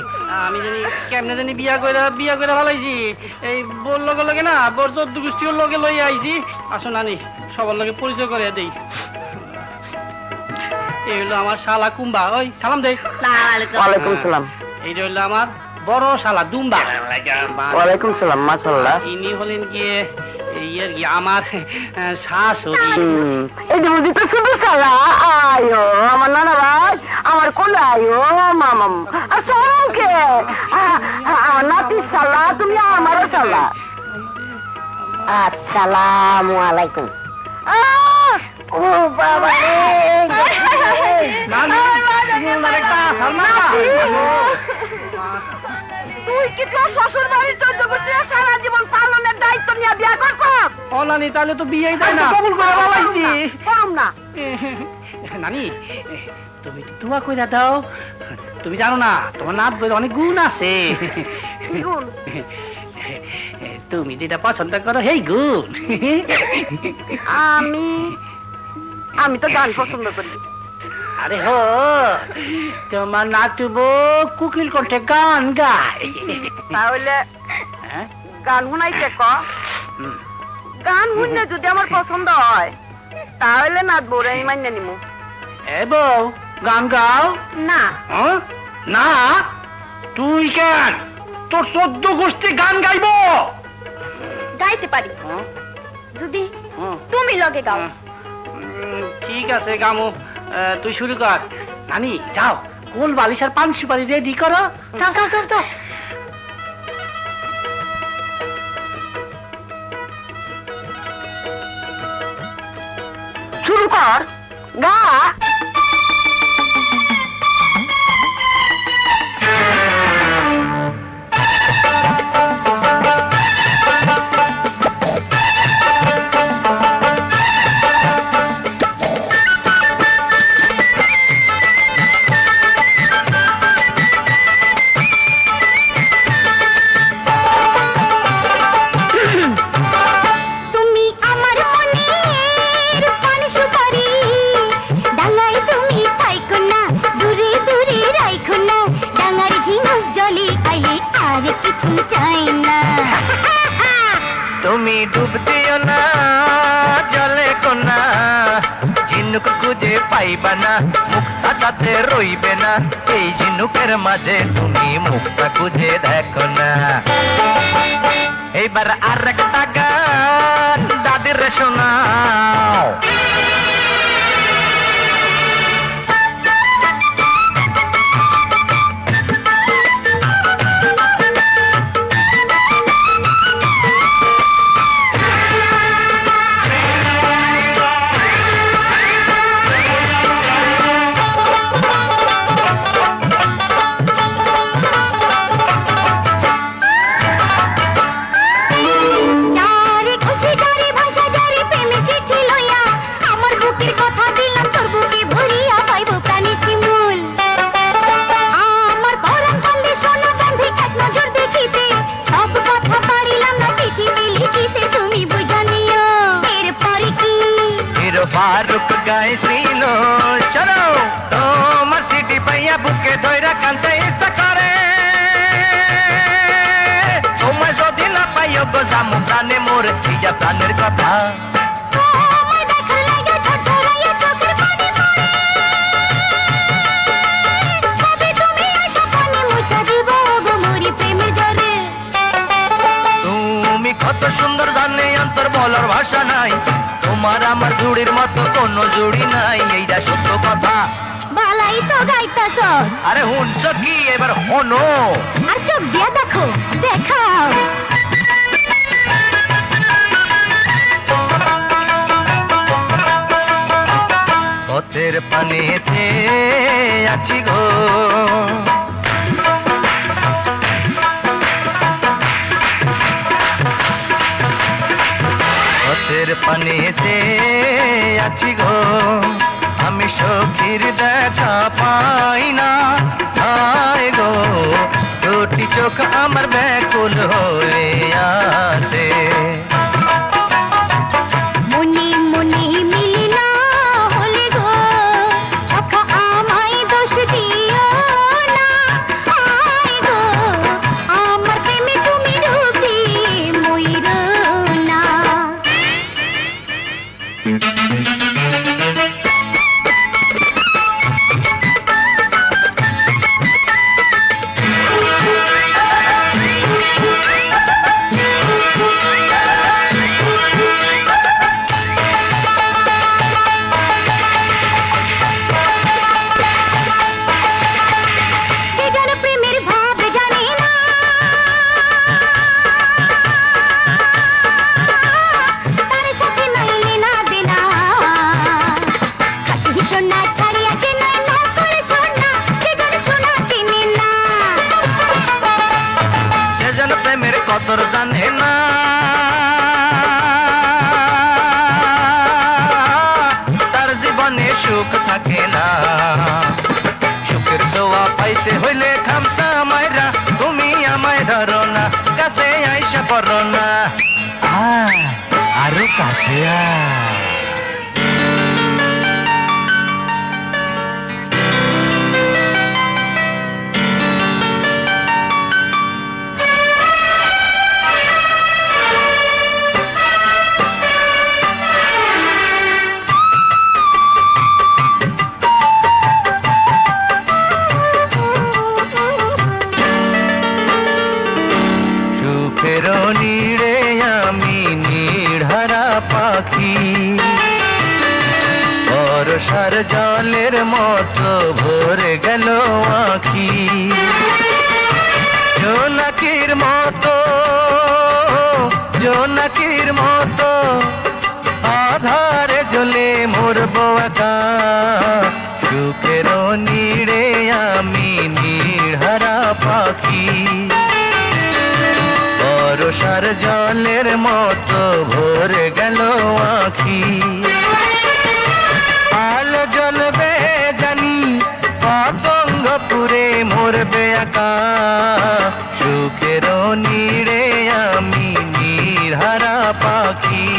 আমি জানি কেমনে জানি বিয়া করে ভালাইছি। এই বোর লগে না, বোর 14 গোষ্ঠীর লগে লই আইছি। আসো নানি, সবার লগে পরিচয় করে দেই। এই হলো আমার শালা কুম্বা। ওই সালাম দেই। ওয়ালাইকুম সালাম। এইটা হলো আমার বড় শালা দুম্বা। ওয়ালাইকুম সালাম। মাশাআল্লাহ। ইনি হলেন গিয়ে আমার শাশুড়ি। এই যে বুঝি তো শুধু সালা। আয়ো আমার নানা ভাই, আমার কোলে আয়ো মামাম। আসসালামকে আমার নাতি সালা, তুমি আমারও সালা। আসসালামু আলাইকুম। ও বাবা রে, তুই কি তোর শ্বশুর বাড়ির 14 বছর সারা জীবন পালনের দায়িত্ব নিয়ে বিয়া করছ? ও নানি, তাহলে তো বিয়েই দেয় না। কবুল করে বাবাইছি। করুম না। নানি, তুমি দোয়া কইরা দাও। তুমি জানো না, তোমার নাত বইলে অনেক গুণ আছে। গুণ? তুমি যেটা পছন্দ করো সেই গুণ। আমি তো গান পছন্দ করি। আরে হো, তোমার নাতুবো কুকিল কণ্ঠে গান গায়। তাহলে হ্যাঁ? গান শুনাইতে ক। হুম। গান শুনলে যদি আমার পছন্দ হয়, তাহলে নাচবো, আমি মান্য নিমু। এ বউ, গান গাও। না। হ্যাঁ? না, তুই কেন? তোর 14 গোষ্ঠী গান গাইব। গাইতে পারি হ্যাঁ? যদি হ্যাঁ। তুমি লগে গাও। ঠিক আছে গামু, তুই শুরু কর। নানি যাও, কোল বালিশ আর পান সুপারি রেডি করো। যাও যাও যাও যাও। শুরু কর, গা। তুমি আমার মনের পান সুপারি, ডাঙায় তুমি পাইকো না, দূরে দূরে রাইখো না, ডাঙার ঝিনুক জলে আইলে আর কিছু চাই না। তুমি ডুব দিও না জলে কোনা, ঝিনুক খুঁজে পাইবা না, মুক্তা তাতে রইবে না, এই ঝিনুকের মাঝে তুমি মুক্তা খুঁজে দেখো না। এইবার আর একটা গান দাদির শোনাও। যারে খুশি যারে ভাষা যারে প্রেমে চিঠি লইয়া আমার বুক চলো চলো তোমার সিটি পাইয়া বুকে ধইরা কানতে ইচ্ছা করে তোমায় যদি না পাইও গো জামু প্রাণে মোর ইয়া প্রাণের কথা তোমায় দেখার লাগা ঝরঝরাইয়া চোখের পানি পড়ে তবে তুমি আশা পানি মুছা দিব গো মোরি প্রেমের জলে তুমি কত সুন্দর জানে অন্তর বলার ভাষা নাই তোমার আমার জুড়ির মতো কোনো জুড়ি নাই এইটা সত্য কথা বালাই তো গাইতাছ আরে হুনছ কি এবার হনো আর চোখ দিয়া দেখো দেখাও পথের পানেতে আছি গো পথের পানেতে আছি গো আমি সখীর দেখা পাই না হায় গো দুটি চোখ আমার ব্যাকুল হয়ে আছে মনি মনি মিলি না হলে গো সখা আমায় দোষ দিও না হায় গো আমার প্রেমে তুমি রূপী ময়ূর না কে যেন প্রেমের ভাব জানে না তার সাথে নাইলে না দেনা কাটি সোনা ছাড়িয়া কেনা না করে সোনা কে যেন সোনা কিনে না সে যেন প্রেমের কদর জানে না তার জীবনে সুখ থাকে না সুখের ছোঁয়া পাইতে হইলে খামসা মাইরা তুমি আমায় ধরো না কাছে আইসা পড়ো না আরো কাছে সুখের নীড়ে আমি নির্হারা পাখি বর্ষার জলের মতো ভরে গেল আখি জোনাকির মতো জোনাকির মতো আধারে জ্বলে মরবো একা সুখের নীড়ে আমি নির্হারা পাখি বর্ষার জলের মতো ভরে গেল আখি আলো জ্বলবে জানি পতঙ্গ পুরে মরবে একা সুখের নীড়ে আমি নির্হারা পাখি